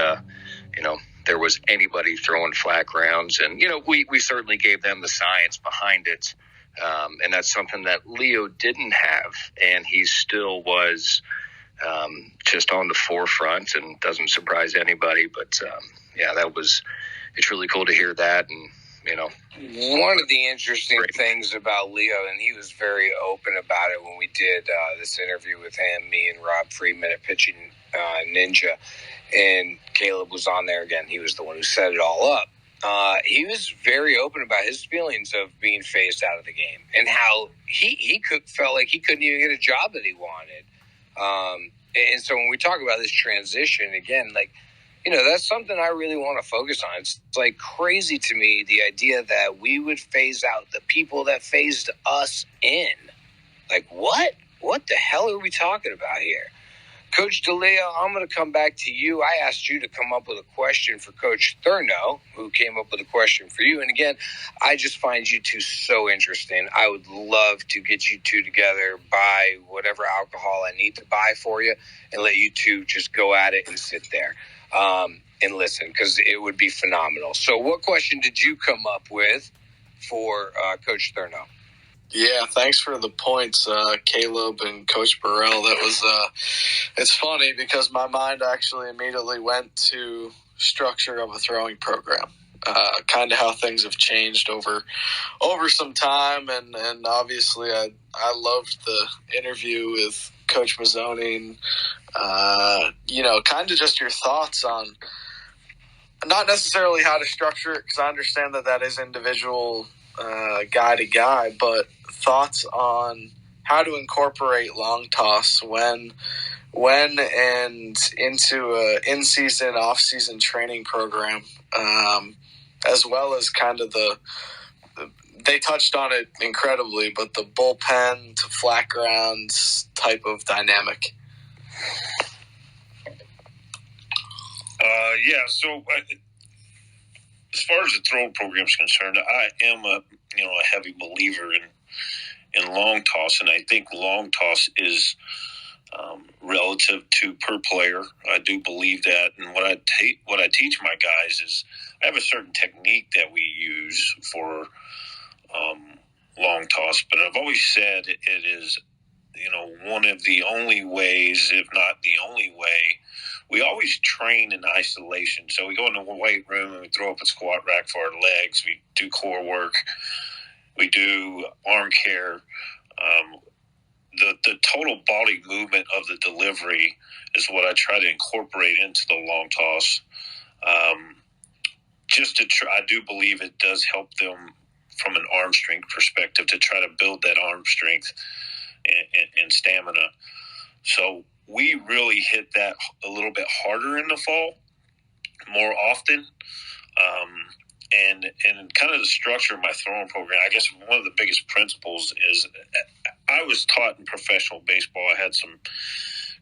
there was anybody throwing flat grounds, and, we certainly gave them the science behind it. And that's something that Leo didn't have, and he still was just on the forefront, and doesn't surprise anybody. But it's really cool to hear that. And one of the interesting things about Leo, and he was very open about it when we did this interview with him, me and Rob Friedman at Pitching Ninja, and Caleb was on there again. He was the one who set it all up. He was very open about his feelings of being phased out of the game, and how he felt like he couldn't even get a job that he wanted. And so when we talk about this transition again, that's something I really want to focus on. It's like crazy to me, the idea that we would phase out the people that phased us in. Like, what? What the hell are we talking about here? Coach DeLeo, I'm going to come back to you. I asked you to come up with a question for Coach Thurno, who came up with a question for you. And again, I just find you two so interesting. I would love to get you two together, buy whatever alcohol I need to buy for you, and let you two just go at it and sit there and listen, because it would be phenomenal. So what question did you come up with for Coach Thurno? Yeah, thanks for the points, Caleb and Coach Burrell. That was it's funny because my mind actually immediately went to structure of a throwing program, kind of how things have changed over some time, and obviously I loved the interview with Coach Mazzoni, and kind of just your thoughts on not necessarily how to structure it, because I understand that is individual guy to guy, but thoughts on how to incorporate long toss when and into a in-season, off-season training program, as well as kind of they touched on it incredibly, but the bullpen to flat grounds type of dynamic. So as far as the throw program is concerned, I am a heavy believer in long toss, and I think long toss is relative to per player. I do believe that, and what I teach my guys is I have a certain technique that we use for long toss, but I've always said it is one of the only ways, if not the only way. We always train in isolation. So we go into the weight room and we throw up a squat rack for our legs. We do core work. We do arm care. The total body movement of the delivery is what I try to incorporate into the long toss. I do believe it does help them from an arm strength perspective to try to build that arm strength and stamina. So we really hit that a little bit harder in the fall, more often. And kind of the structure of my throwing program, I guess one of the biggest principles is I was taught in professional baseball. I had some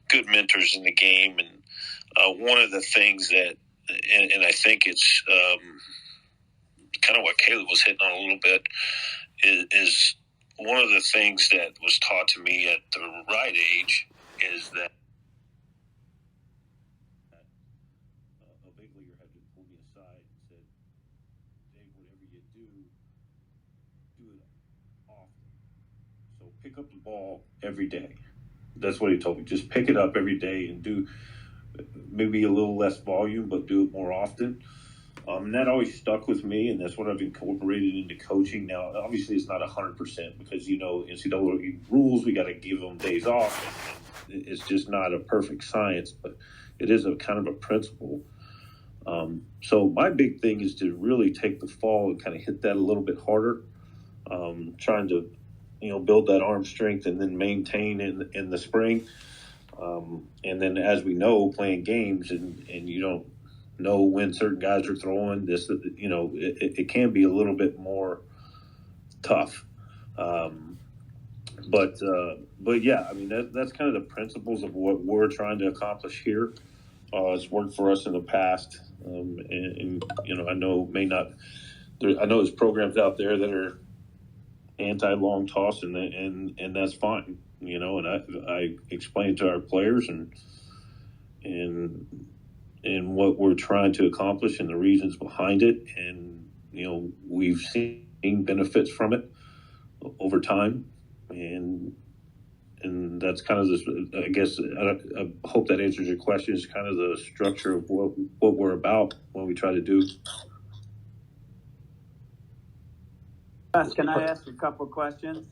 good mentors in the game. And one of the things that, and I think it's kind of what Caleb was hitting on a little bit, is one of the things that was taught to me at the right age is that a big leaguer had to pull me aside and said, Dave, whatever you do it often. So pick up the ball every day. That's what he told me. Just pick it up every day and do maybe a little less volume, but do it more often. And that always stuck with me, and that's what I've incorporated into coaching. Now, obviously, it's not 100% because, NCAA rules, we got to give them days off. It's just not a perfect science, but it is a kind of a principle. So my big thing is to really take the fall and kind of hit that a little bit harder, trying to, build that arm strength and then maintain in the spring. And then, as we know, playing games and you don't know when certain guys are throwing it can be a little bit more tough. But yeah, I mean that's kind of the principles of what we're trying to accomplish here. It's worked for us in the past, and I know I know there's programs out there that are anti-long toss, and that's fine. And I explained to our players and what we're trying to accomplish and the reasons behind it, and we've seen benefits from it over time, and that's kind of this. I guess I hope that answers your question. Is kind of the structure of what we're about, what we try to do. Can I ask a couple questions?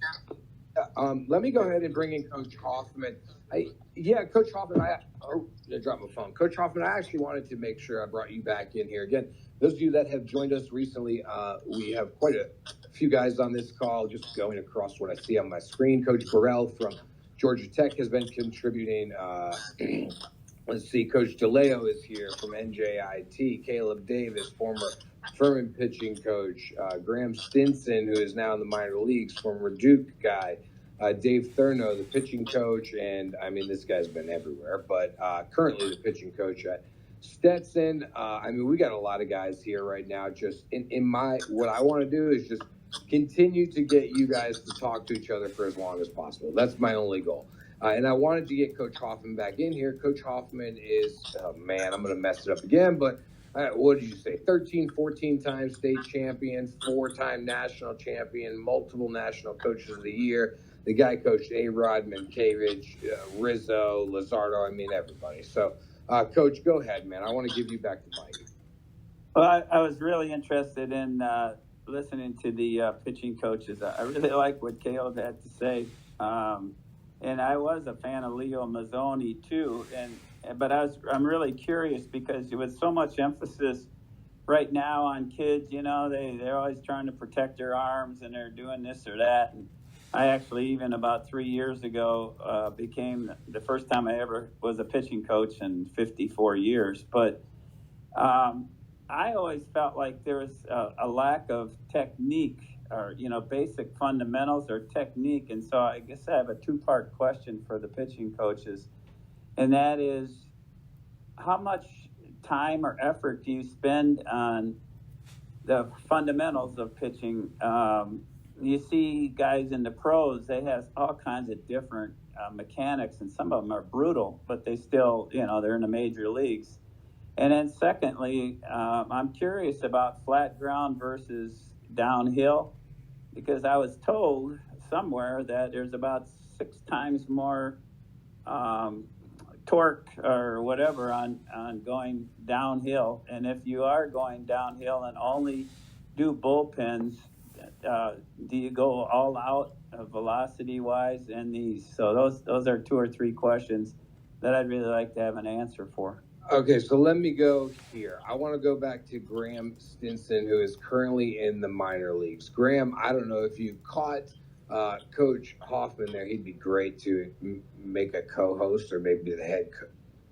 Let me go ahead and bring in Coach Hoffman. Coach Hoffman, I dropped my phone. Coach Hoffman, I actually wanted to make sure I brought you back in here. Again, those of you that have joined us recently, we have quite a few guys on this call, just going across what I see on my screen. Coach Burrell from Georgia Tech has been contributing. Let's see, Coach DeLeo is here from NJIT. Caleb Davis, former Furman pitching coach. Graham Stinson, who is now in the minor leagues, former Duke guy. Dave Thurno, the pitching coach, and I mean, this guy's been everywhere, but currently the pitching coach at Stetson. We got a lot of guys here right now. Just what I want to do is just continue to get you guys to talk to each other for as long as possible. That's my only goal. And I wanted to get Coach Hoffman back in here. Coach Hoffman is, I'm going to mess it up again, but what did you say? 13, 14 time state champion, 4-time national champion, multiple national coaches of the year. The guy coached A-Rod, Minkiewicz, Rizzo, Luzardo, everybody. So, Coach, go ahead, man. I want to give you back the mic. Well, I was really interested in listening to the pitching coaches. I really like what Caleb had to say. And I was a fan of Leo Mazzoni too, but I'm really curious because with so much emphasis right now on kids, they're always trying to protect their arms and they're doing this or that. And I actually, even about 3 years ago, became the first time I ever was a pitching coach in 54 years. But I always felt like there was a lack of technique or, basic fundamentals or technique. And so I guess I have a two-part question for the pitching coaches. And that is, how much time or effort do you spend on the fundamentals of pitching? You see guys in the pros, they have all kinds of different mechanics, and some of them are brutal, but they still, they're in the major leagues. And then secondly, I'm curious about flat ground versus downhill, because I was told somewhere that there's about 6 times more torque or whatever on going downhill. And if you are going downhill and only do bullpens, do you go all out velocity wise in these? So those are 2 or 3 questions that I'd really like to have an answer for. Okay, so let me go here. I want to go back to Graham Stinson, who is currently in the minor leagues. Graham, I don't know if you caught Coach Hoffman there. He'd be great to make a co-host or maybe the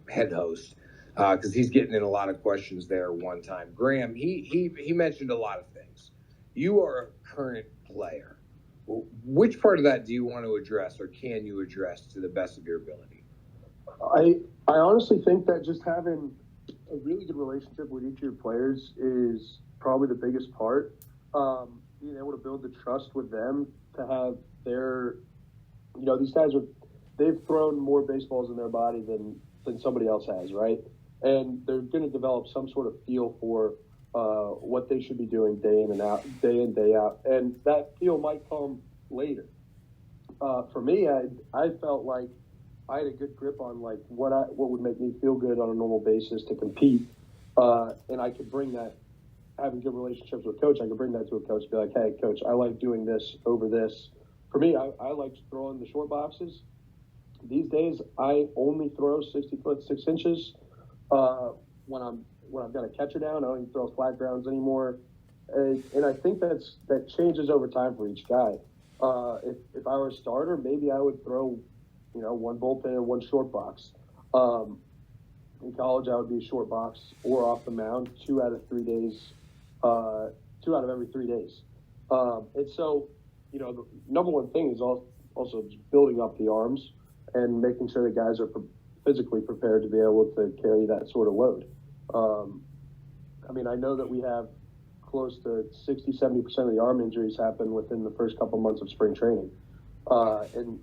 head host, because he's getting in a lot of questions there one time. Graham, he mentioned a lot of things. You are a current player. Which part of that do you want to address, or can you address to the best of your ability? I honestly think that just having a really good relationship with each of your players is probably the biggest part. Being able to build the trust with them to have their, these guys they've thrown more baseballs in their body than somebody else has, right? And they're going to develop some sort of feel for what they should be doing day in, day out. And that feel might come later. For me, I felt like I had a good grip on like what would make me feel good on a normal basis to compete, and I could bring that, having good relationships with coach. I could bring that to a coach, be like, "Hey, coach, I like doing this over this." For me, I like throwing the short boxes. These days, I only throw 60 foot 6 inches when I've got a catcher down. I don't even throw flat grounds anymore, and I think that changes over time for each guy. If I were a starter, maybe I would throw, one bullpen and 1 short box. In college, I would be a short box or off the mound 2 out of 3 days, 2 out of every 3 days. And so, the number one thing is also just building up the arms and making sure that guys are physically prepared to be able to carry that sort of load. I mean, I know that we have close to 60-70% of the arm injuries happen within the first couple months of spring training. And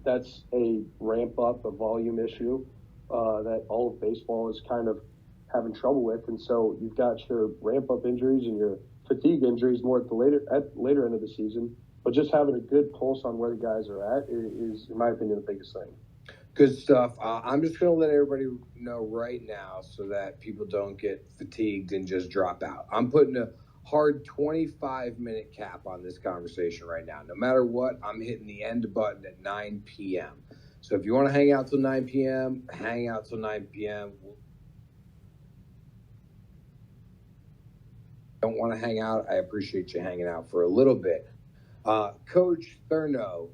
that's a ramp-up, a volume issue that all of baseball is kind of having trouble with. And so you've got your ramp-up injuries and your fatigue injuries more at the later end of the season. But just having a good pulse on where the guys are at is, in my opinion, the biggest thing. Good stuff. I'm just going to let everybody know right now so that people don't get fatigued and just drop out. I'm putting a hard 25-minute cap on this conversation right now. No matter what, I'm hitting the end button at 9 p.m. So if you want to hang out till 9 p.m., hang out till 9 p.m. Don't want to hang out, I appreciate you hanging out for a little bit. Coach Thurno,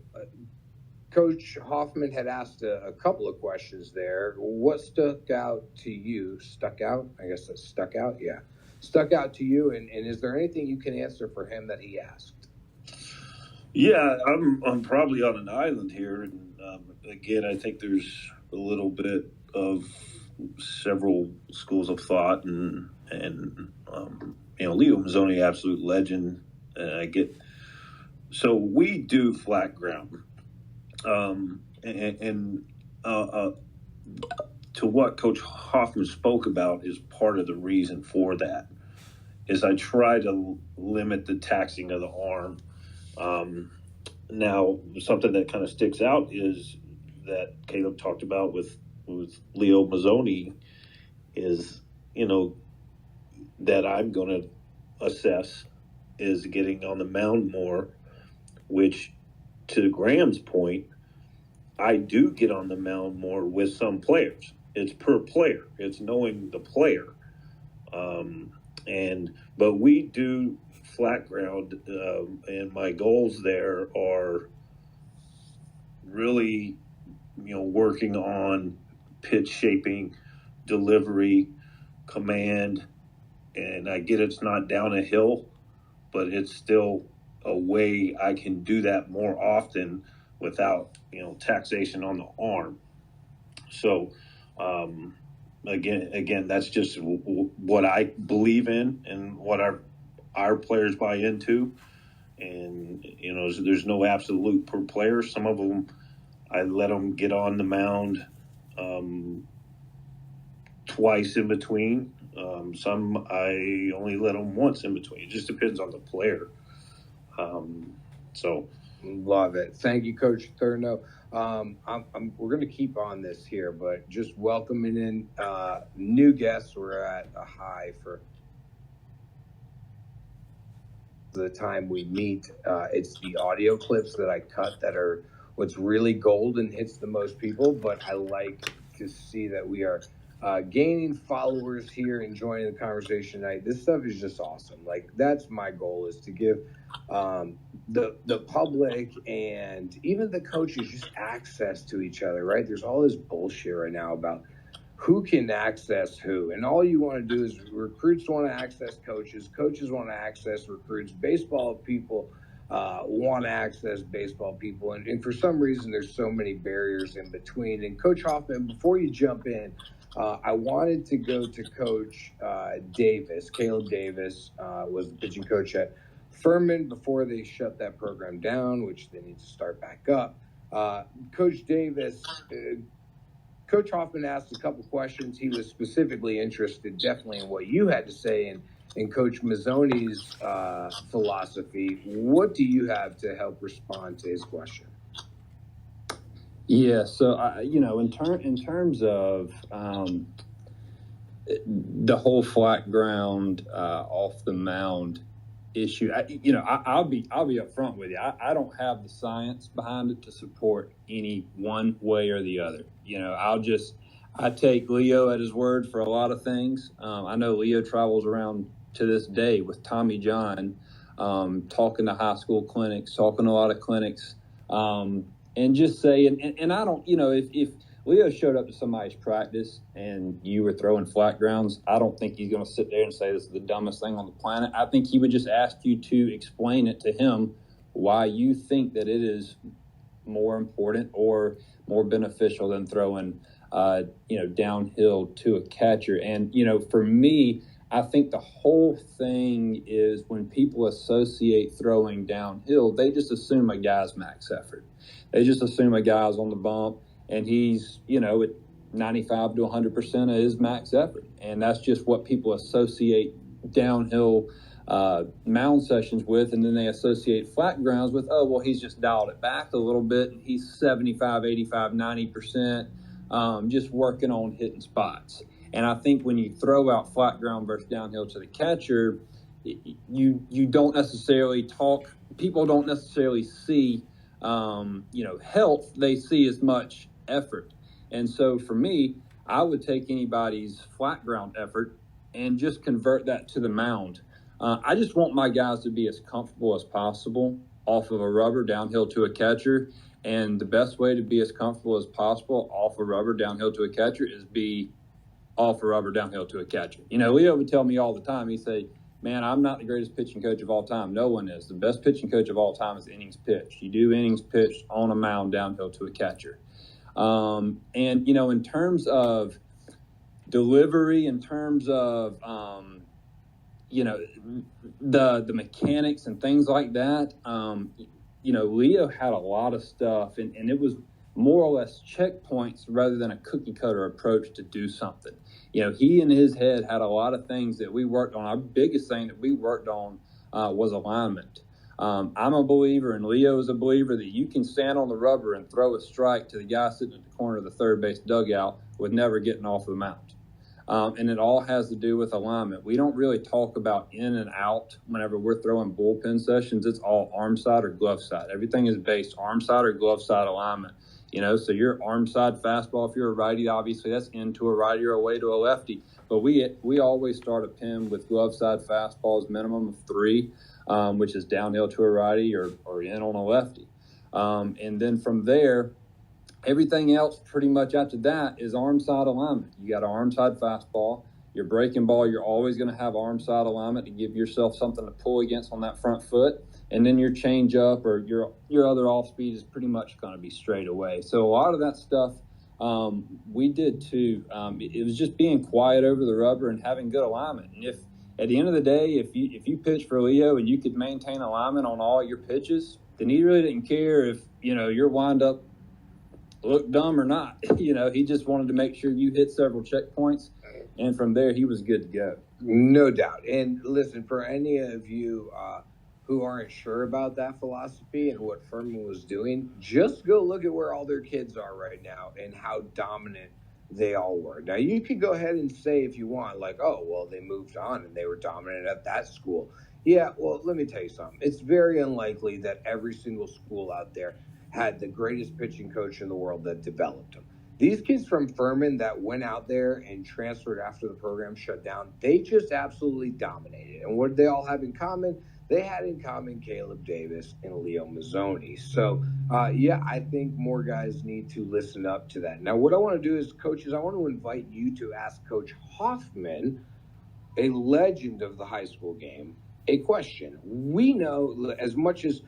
Coach Hoffman had asked a couple of questions there. What stuck out to you? Stuck out? I guess that's stuck out? Yeah. Stuck out to you, and is there anything you can answer for him that he asked? Yeah, I'm probably on an island here, and again, I think there's a little bit of several schools of thought, and Leo Mazzoni, absolute legend. So we do Flatground, to what Coach Hoffman spoke about is part of the reason for that. Is I try to limit the taxing of the arm. Now, something that kind of sticks out is that Caleb talked about with Leo Mazzoni is, that I'm going to assess is getting on the mound more, which, to Graham's point, I do get on the mound more with some players. It's per player. It's knowing the player. But we do Flatground, and my goals there are really, working on pitch shaping, delivery, command, and I get it's not down a hill, but it's still a way I can do that more often without, taxation on the arm. So, again, that's just what I believe in and what our players buy into. And, there's no absolute per player. Some of them, I let them get on the mound twice in between. Some I only let them once in between. It just depends on the player. Love it. Thank you, Coach Thurno. We're going to keep on this here, but just welcoming in new guests. We're at a high for the time we meet. It's the audio clips that I cut that are what's really gold and hits the most people, but I like to see that we are gaining followers here and joining the conversation tonight. This stuff is just awesome. Like, that's my goal, is to give the public and even the coaches just access to each other, right? There's all this bullshit right now about who can access who, and all you want to do is recruits want to access coaches want to access recruits, baseball people want to access baseball people, and for some reason there's so many barriers in between. And Coach Hoffman, before you jump in, I wanted to go to Coach Davis. Caleb Davis was the pitching coach at Furman before they shut that program down, which they need to start back up. Coach Davis, Coach Hoffman asked a couple questions. He was specifically interested definitely in what you had to say in Coach Mazzoni's philosophy. What do you have to help respond to his question? Yeah, so in terms of the whole flat ground off the mound issue, I'll be upfront with you. I don't have the science behind it to support any one way or the other. I take Leo at his word for a lot of things. I know Leo travels around to this day with Tommy John, talking to high school clinics, talking to a lot of clinics. And just say, and I don't, if Leo showed up to somebody's practice and you were throwing flat grounds, I don't think he's going to sit there and say this is the dumbest thing on the planet. I think he would just ask you to explain it to him why you think that it is more important or more beneficial than throwing, downhill to a catcher. And, for me, I think the whole thing is when people associate throwing downhill, they just assume a guy's max effort. They just assume a guy's on the bump and he's, at 95 to 100% of his max effort. And that's just what people associate downhill mound sessions with. And then they associate flat grounds with, oh, well, he's just dialed it back a little bit. And he's 75, 85, 90%, just working on hitting spots. And I think when you throw out flat ground versus downhill to the catcher, you don't necessarily people don't necessarily see, health. They see as much effort. And so for me, I would take anybody's flat ground effort and just convert that to the mound. I just want my guys to be as comfortable as possible off of a rubber downhill to a catcher. And the best way to be as comfortable as possible off a rubber downhill to a catcher is be off a rubber downhill to a catcher. Leo would tell me all the time, he'd say, man, I'm not the greatest pitching coach of all time. No one is. The best pitching coach of all time is innings pitched. You do innings pitched on a mound downhill to a catcher. In terms of delivery, in terms of, the mechanics and things like that, Leo had a lot of stuff, and it was more or less checkpoints rather than a cookie cutter approach to do something. He in his head had a lot of things that we worked on. Our biggest thing that we worked on was alignment. I'm a believer, and Leo is a believer, that you can stand on the rubber and throw a strike to the guy sitting at the corner of the third base dugout with never getting off the mound. And it all has to do with alignment. We don't really talk about in and out whenever we're throwing bullpen sessions. It's all arm side or glove side. Everything is based arm side or glove side alignment. So your arm side fastball, if you're a righty, obviously that's into a righty or away to a lefty. But we always start a pin with glove side fastballs, minimum of 3, which is downhill to a righty or in on a lefty. And then from there, everything else pretty much after that is arm side alignment. You got an arm side fastball. Your breaking ball, you're always going to have arm side alignment to give yourself something to pull against on that front foot. And then your change up or your other off speed is pretty much going to be straight away. So a lot of that stuff we did too. It was just being quiet over the rubber and having good alignment. And if at the end of the day, if you pitch for Leo and you could maintain alignment on all your pitches, then he really didn't care if your windup looked dumb or not. He just wanted to make sure you hit several checkpoints, and from there he was good to go. No doubt. And listen, for any of you who aren't sure about that philosophy and what Furman was doing, just go look at where all their kids are right now and how dominant they all were. Now, you could go ahead and say if you want, like, oh, well, they moved on and they were dominant at that school. Yeah, well, let me tell you something. It's very unlikely that every single school out there had the greatest pitching coach in the world that developed them. These kids from Furman that went out there and transferred after the program shut down, they just absolutely dominated. And what did they all have in common? They had in common Caleb Davis and Leo Mazzoni. So, I think more guys need to listen up to that. Now, what I want to do is, coaches, I want to invite you to ask Coach Hoffman, a legend of the high school game, a question. We know, as much as,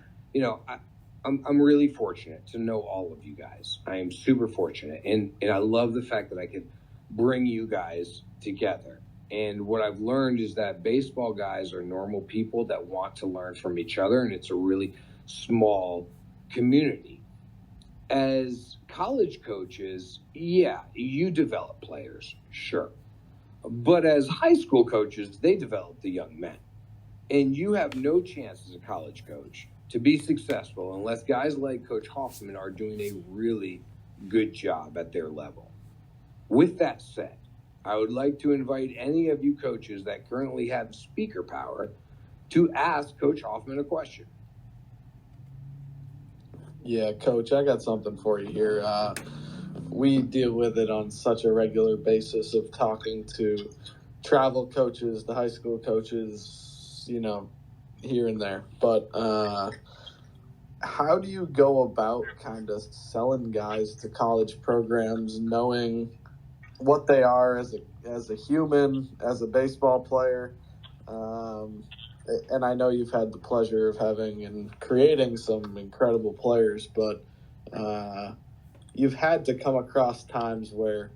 I'm really fortunate to know all of you guys. I am super fortunate. And I love the fact that I can bring you guys together. And what I've learned is that baseball guys are normal people that want to learn from each other, and it's a really small community. As college coaches, you develop players, sure. But as high school coaches, they develop the young men. And you have no chance as a college coach to be successful unless guys like Coach Hoffman are doing a really good job at their level. With that said, I would like to invite any of you coaches that currently have speaker power to ask Coach Hoffman a question. Yeah, Coach, I got something for you here. We deal with it on such a regular basis of talking to travel coaches, the high school coaches, here and there. But how do you go about kind of selling guys to college programs, knowing what they are as a human, as a baseball player? And I know you've had the pleasure of having and creating some incredible players, but you've had to come across times where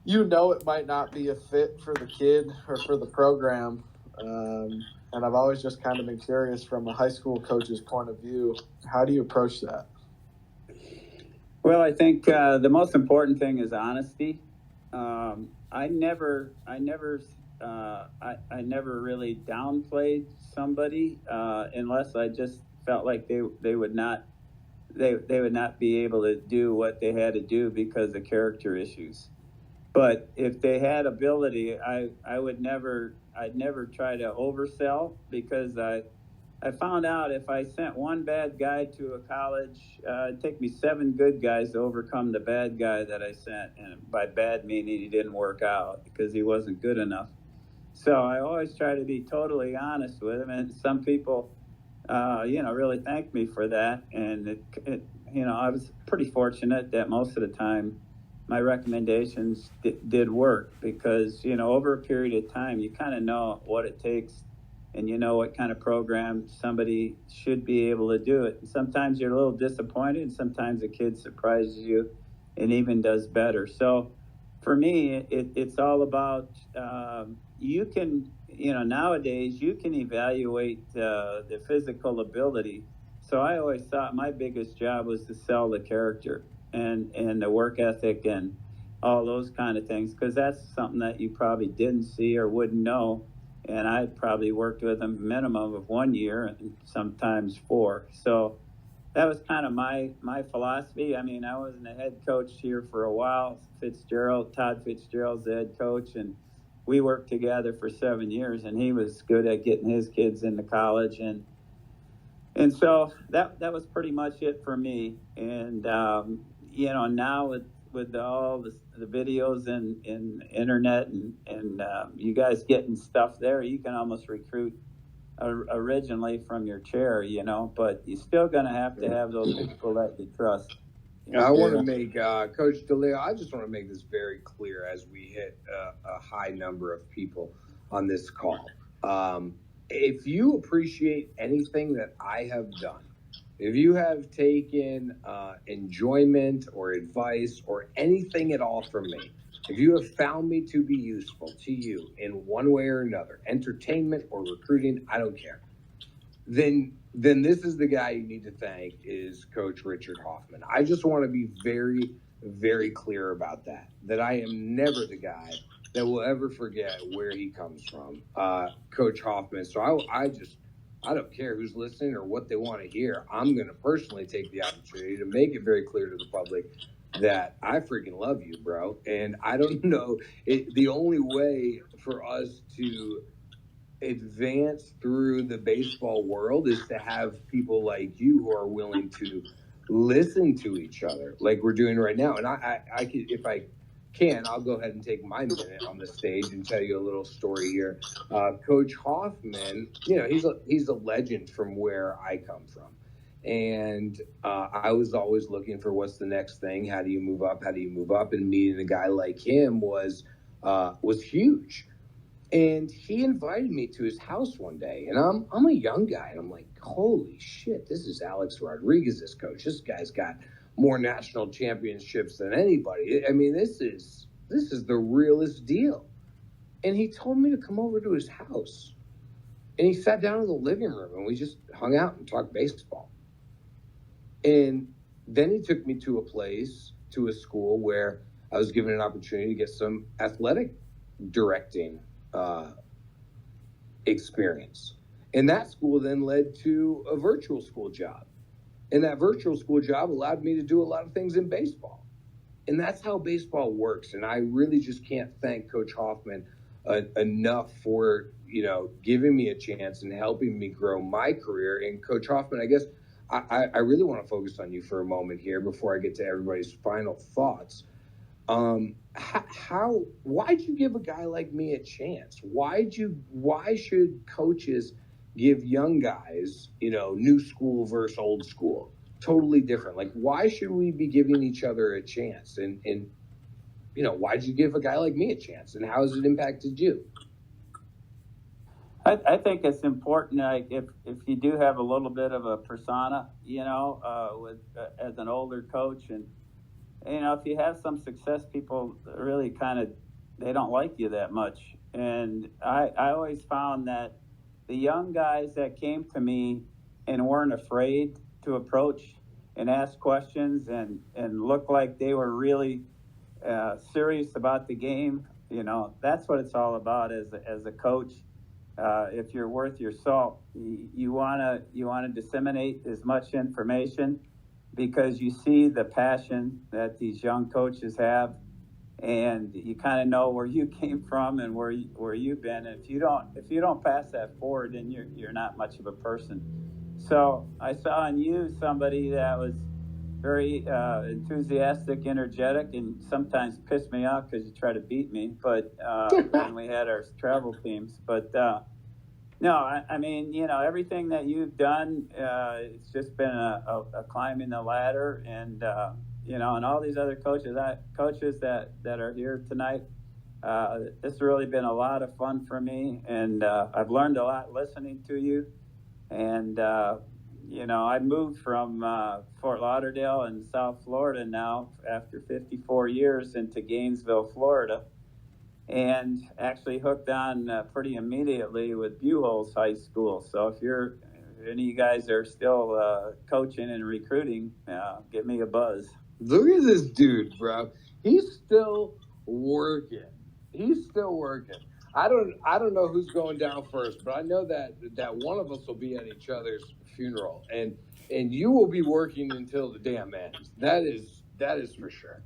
it might not be a fit for the kid or for the program. And I've always just kind of been curious from a high school coach's point of view, how do you approach that? Well, I think the most important thing is honesty. I never really downplayed somebody unless I just felt like they would not be able to do what they had to do because of character issues. But if they had ability, I'd never try to oversell, because I found out if I sent one bad guy to a college, it'd take me 7 good guys to overcome the bad guy that I sent. And by bad meaning he didn't work out because he wasn't good enough. So I always try to be totally honest with him. And some people, really thanked me for that. And I was pretty fortunate that most of the time my recommendations did work, because, over a period of time, you kind of know what it takes, and you know what kind of program somebody should be able to do it. And sometimes you're a little disappointed, and sometimes a kid surprises you and even does better. So for me, it's all about, nowadays you can evaluate the physical ability. So I always thought my biggest job was to sell the character and the work ethic and all those kind of things, because that's something that you probably didn't see or wouldn't know. And I probably worked with them a minimum of 1 year and sometimes 4. So that was kind of my philosophy. I mean, I wasn't a head coach here for a while. Todd Fitzgerald's the head coach, and we worked together for 7 years, and he was good at getting his kids into college. And so that was pretty much it for me. And, now with all the videos and internet and you guys getting stuff there, you can almost recruit originally from your chair, but you're still going to have those people that you trust. I want to make, Coach DeLeo, I just want to make this very clear as we hit a high number of people on this call. If you appreciate anything that I have done, if you have taken enjoyment or advice or anything at all from me, if you have found me to be useful to you in one way or another, entertainment or recruiting, I don't care, then this is the guy you need to thank, is Coach Richard Hoffman. I just want to be very, very clear about that I am never the guy that will ever forget where he comes from, Coach Hoffman. So I don't care who's listening or what they want to hear. I'm going to personally take the opportunity to make it very clear to the public that I freaking love you, bro. And I don't know, the only way for us to advance through the baseball world is to have people like you who are willing to listen to each other like we're doing right now. And I could, if I can, I'll go ahead and take my minute on the stage and tell you a little story here. Coach Hoffman, he's a legend from where I come from. And I was always looking for what's the next thing. How do you move up? And meeting a guy like him was huge. And he invited me to his house one day, and I'm a young guy, and I'm like, holy shit, this is Alex Rodriguez's coach. This guy's got more national championships than anybody. I mean, this is the realest deal. And he told me to come over to his house, and he sat down in the living room, and we just hung out and talked baseball. And then he took me to a school where I was given an opportunity to get some athletic directing experience. And that school then led to a virtual school job. And that virtual school job allowed me to do a lot of things in baseball. And that's how baseball works. And I really just can't thank Coach Hoffman enough for, giving me a chance and helping me grow my career. And Coach Hoffman, I guess I really want to focus on you for a moment here before I get to everybody's final thoughts. Why'd you give a guy like me a chance? Why should coaches give young guys, new school versus old school, totally different? Like, why should we be giving each other a chance? And why'd you give a guy like me a chance? And how has it impacted you? I think it's important, like if you do have a little bit of a persona, with as an older coach, and if you have some success, people really they don't like you that much. And I always found that the young guys that came to me and weren't afraid to approach and ask questions and look like they were really serious about the game, that's what it's all about as a coach. If you're worth your salt, you wanna disseminate as much information because you see the passion that these young coaches have, and you kind of know where you came from and where you've been. And if you don't pass that forward, then you're not much of a person. So I saw in you somebody that was very enthusiastic, energetic, and sometimes pissed me off because you try to beat me. But when we had our travel teams, but no, I mean, everything that you've done, it's just been a climbing the ladder, and and all these other coaches that are here tonight. This has really been a lot of fun for me, and I've learned a lot listening to you. And I moved from Fort Lauderdale in South Florida now after 54 years into Gainesville, Florida, and actually hooked on pretty immediately with Buchholz High School. So if any of you guys are still coaching and recruiting, give me a buzz. Look at this dude, bro. He's still working. I don't know who's going down first, but I know that one of us will be at each other's funeral, and you will be working until the damn ends. That is for sure.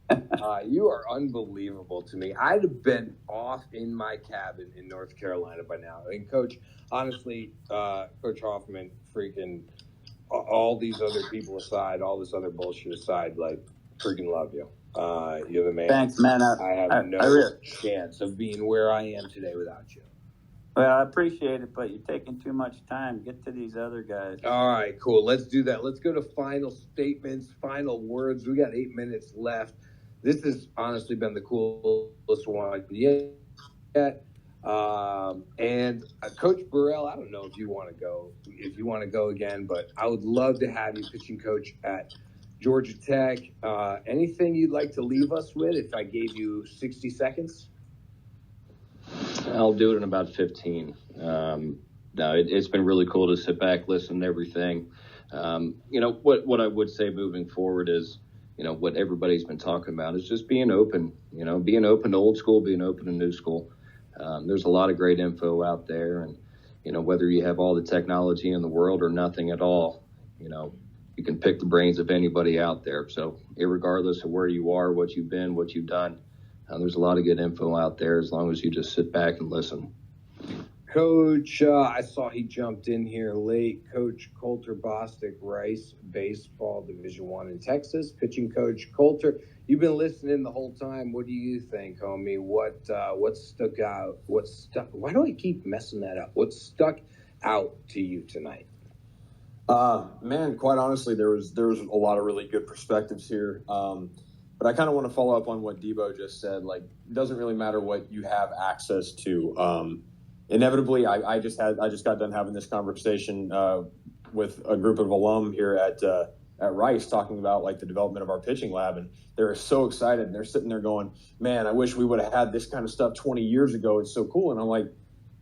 You are unbelievable to me. I'd have been off in my cabin in North Carolina by now. And Coach, honestly, Coach Hoffman, freaking all these other people aside, all this other bullshit aside, like, freaking love you. You're the man. Thanks, man. I have no chance of being where I am today without you. Well, I appreciate it, but you're taking too much time. Get to these other guys. All right, cool. Let's do that. Let's go to final statements, final words. We got 8 minutes left. This has honestly been the coolest one yet. And Coach Burrell, I don't know if you want to go again, but I would love to have you pitching coach at Georgia Tech. Anything you'd like to leave us with if I gave you 60 seconds? I'll do it in about 15. No, it's been really cool to sit back, listen to everything. What I would say moving forward is, what everybody's been talking about is just being open, being open to old school, being open to new school. There's a lot of great info out there, and, whether you have all the technology in the world or nothing at all, you can pick the brains of anybody out there. So irregardless of where you are, what you've been, what you've done, there's a lot of good info out there as long as you just sit back and listen. Coach, I saw he jumped in here late. Coach Coulter Bostic Rice, baseball Division I in Texas. Pitching coach Coulter, you've been listening the whole time. What do you think, homie? What stuck out? Why do I keep messing that up? What stuck out to you tonight? Man, quite honestly, there was a lot of really good perspectives here. But I kind of want to follow up on what Debo just said. Like, it doesn't really matter what you have access to. Inevitably, I just got done having this conversation with a group of alum here at Rice, talking about like the development of our pitching lab, and they're so excited. And they're sitting there going, "Man, I wish we would have had this kind of stuff 20 years ago. It's so cool." And I'm like,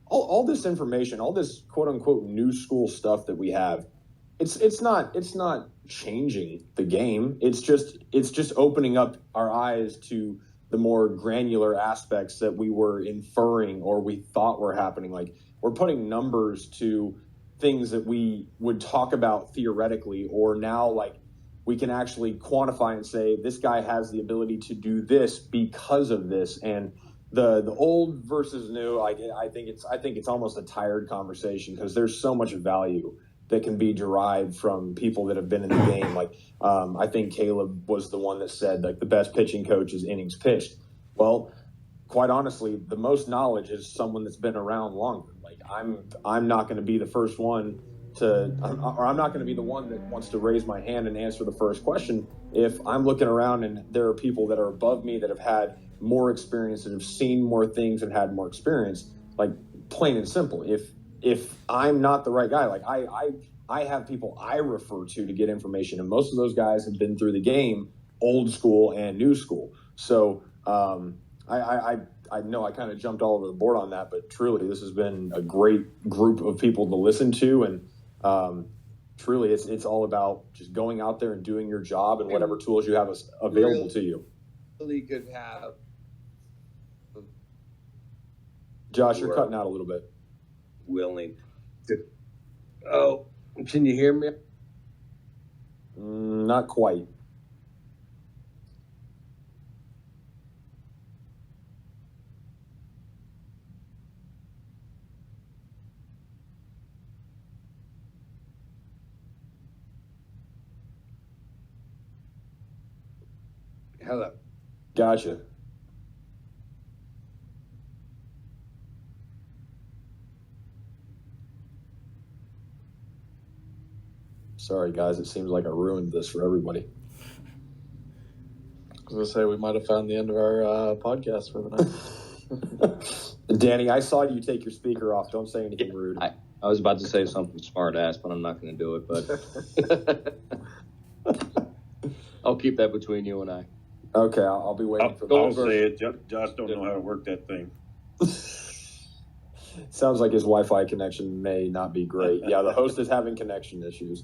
all this information, all this quote unquote new school stuff that we have, it's not changing the game. It's just opening up our eyes to the more granular aspects that we were inferring or we thought were happening. Like, we're putting numbers to things that we would talk about theoretically, or now like we can actually quantify and say this guy has the ability to do this because of this. And the old versus new, I think it's almost a tired conversation, because there's so much value that can be derived from people that have been in the game. Like, I think Caleb was the one that said, like, the best pitching coach is innings pitched. Well, quite honestly, the most knowledge is someone that's been around longer. Like, I'm not going to be the first one I'm not going to be the one that wants to raise my hand and answer the first question if I'm looking around and there are people that are above me that have had more experience and have seen more things and had more experience. Like, plain and simple, if I'm not the right guy, like I have people I refer to get information, and most of those guys have been through the game, old school and new school. So I know I kind of jumped all over the board on that, but truly this has been a great group of people to listen to, and truly it's all about just going out there and doing your job and whatever tools you have available to you. Really could have. Josh, you're cutting out a little bit. Willing to. Oh, can you hear me? Not quite. Hello. Gotcha. Sorry, guys. It seems like I ruined this for everybody. I was going to say, we might have found the end of our podcast for the night. Danny, I saw you take your speaker off. Don't say anything rude. I was about to say something smart ass, but I'm not going to do it. But I'll keep that between you and I. Okay, I'll be waiting for the I'll say it. Josh don't know how to work that thing. Sounds like his Wi-Fi connection may not be great. Yeah, the host is having connection issues.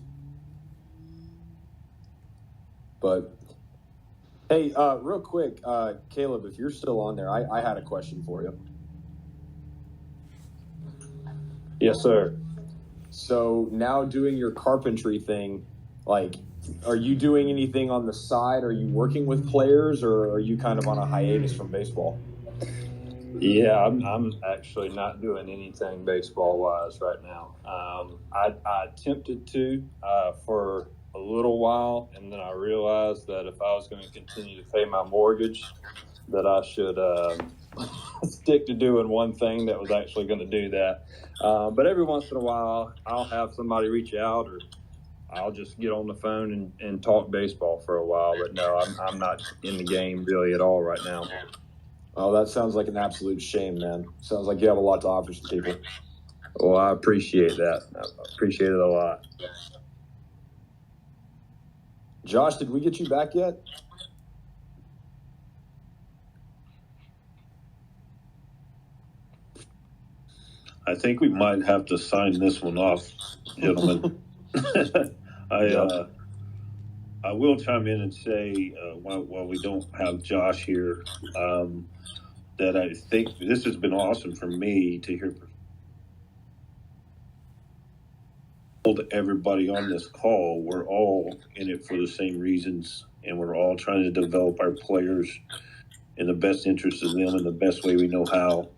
But, hey, real quick, Caleb, if you're still on there, I had a question for you. Yes, sir. So now doing your carpentry thing, like, are you doing anything on the side? Are you working with players, or are you kind of on a hiatus from baseball? Yeah, I'm actually not doing anything baseball-wise right now. I attempted to for a little while, and then I realized that if I was going to continue to pay my mortgage, that I should stick to doing one thing that was actually going to do that. But every once in a while, I'll have somebody reach out, or I'll just get on the phone and talk baseball for a while. But no, I'm not in the game really at all right now. Oh, that sounds like an absolute shame, man. Sounds like you have a lot to offer some people. Well, I appreciate that. I appreciate it a lot. Josh, did we get you back yet? I think we might have to sign this one off, gentlemen. I will chime in and say, while we don't have Josh here, that I think this has been awesome for me to hear everybody on this call. We're all in it for the same reasons, and we're all trying to develop our players in the best interest of them in the best way we know how.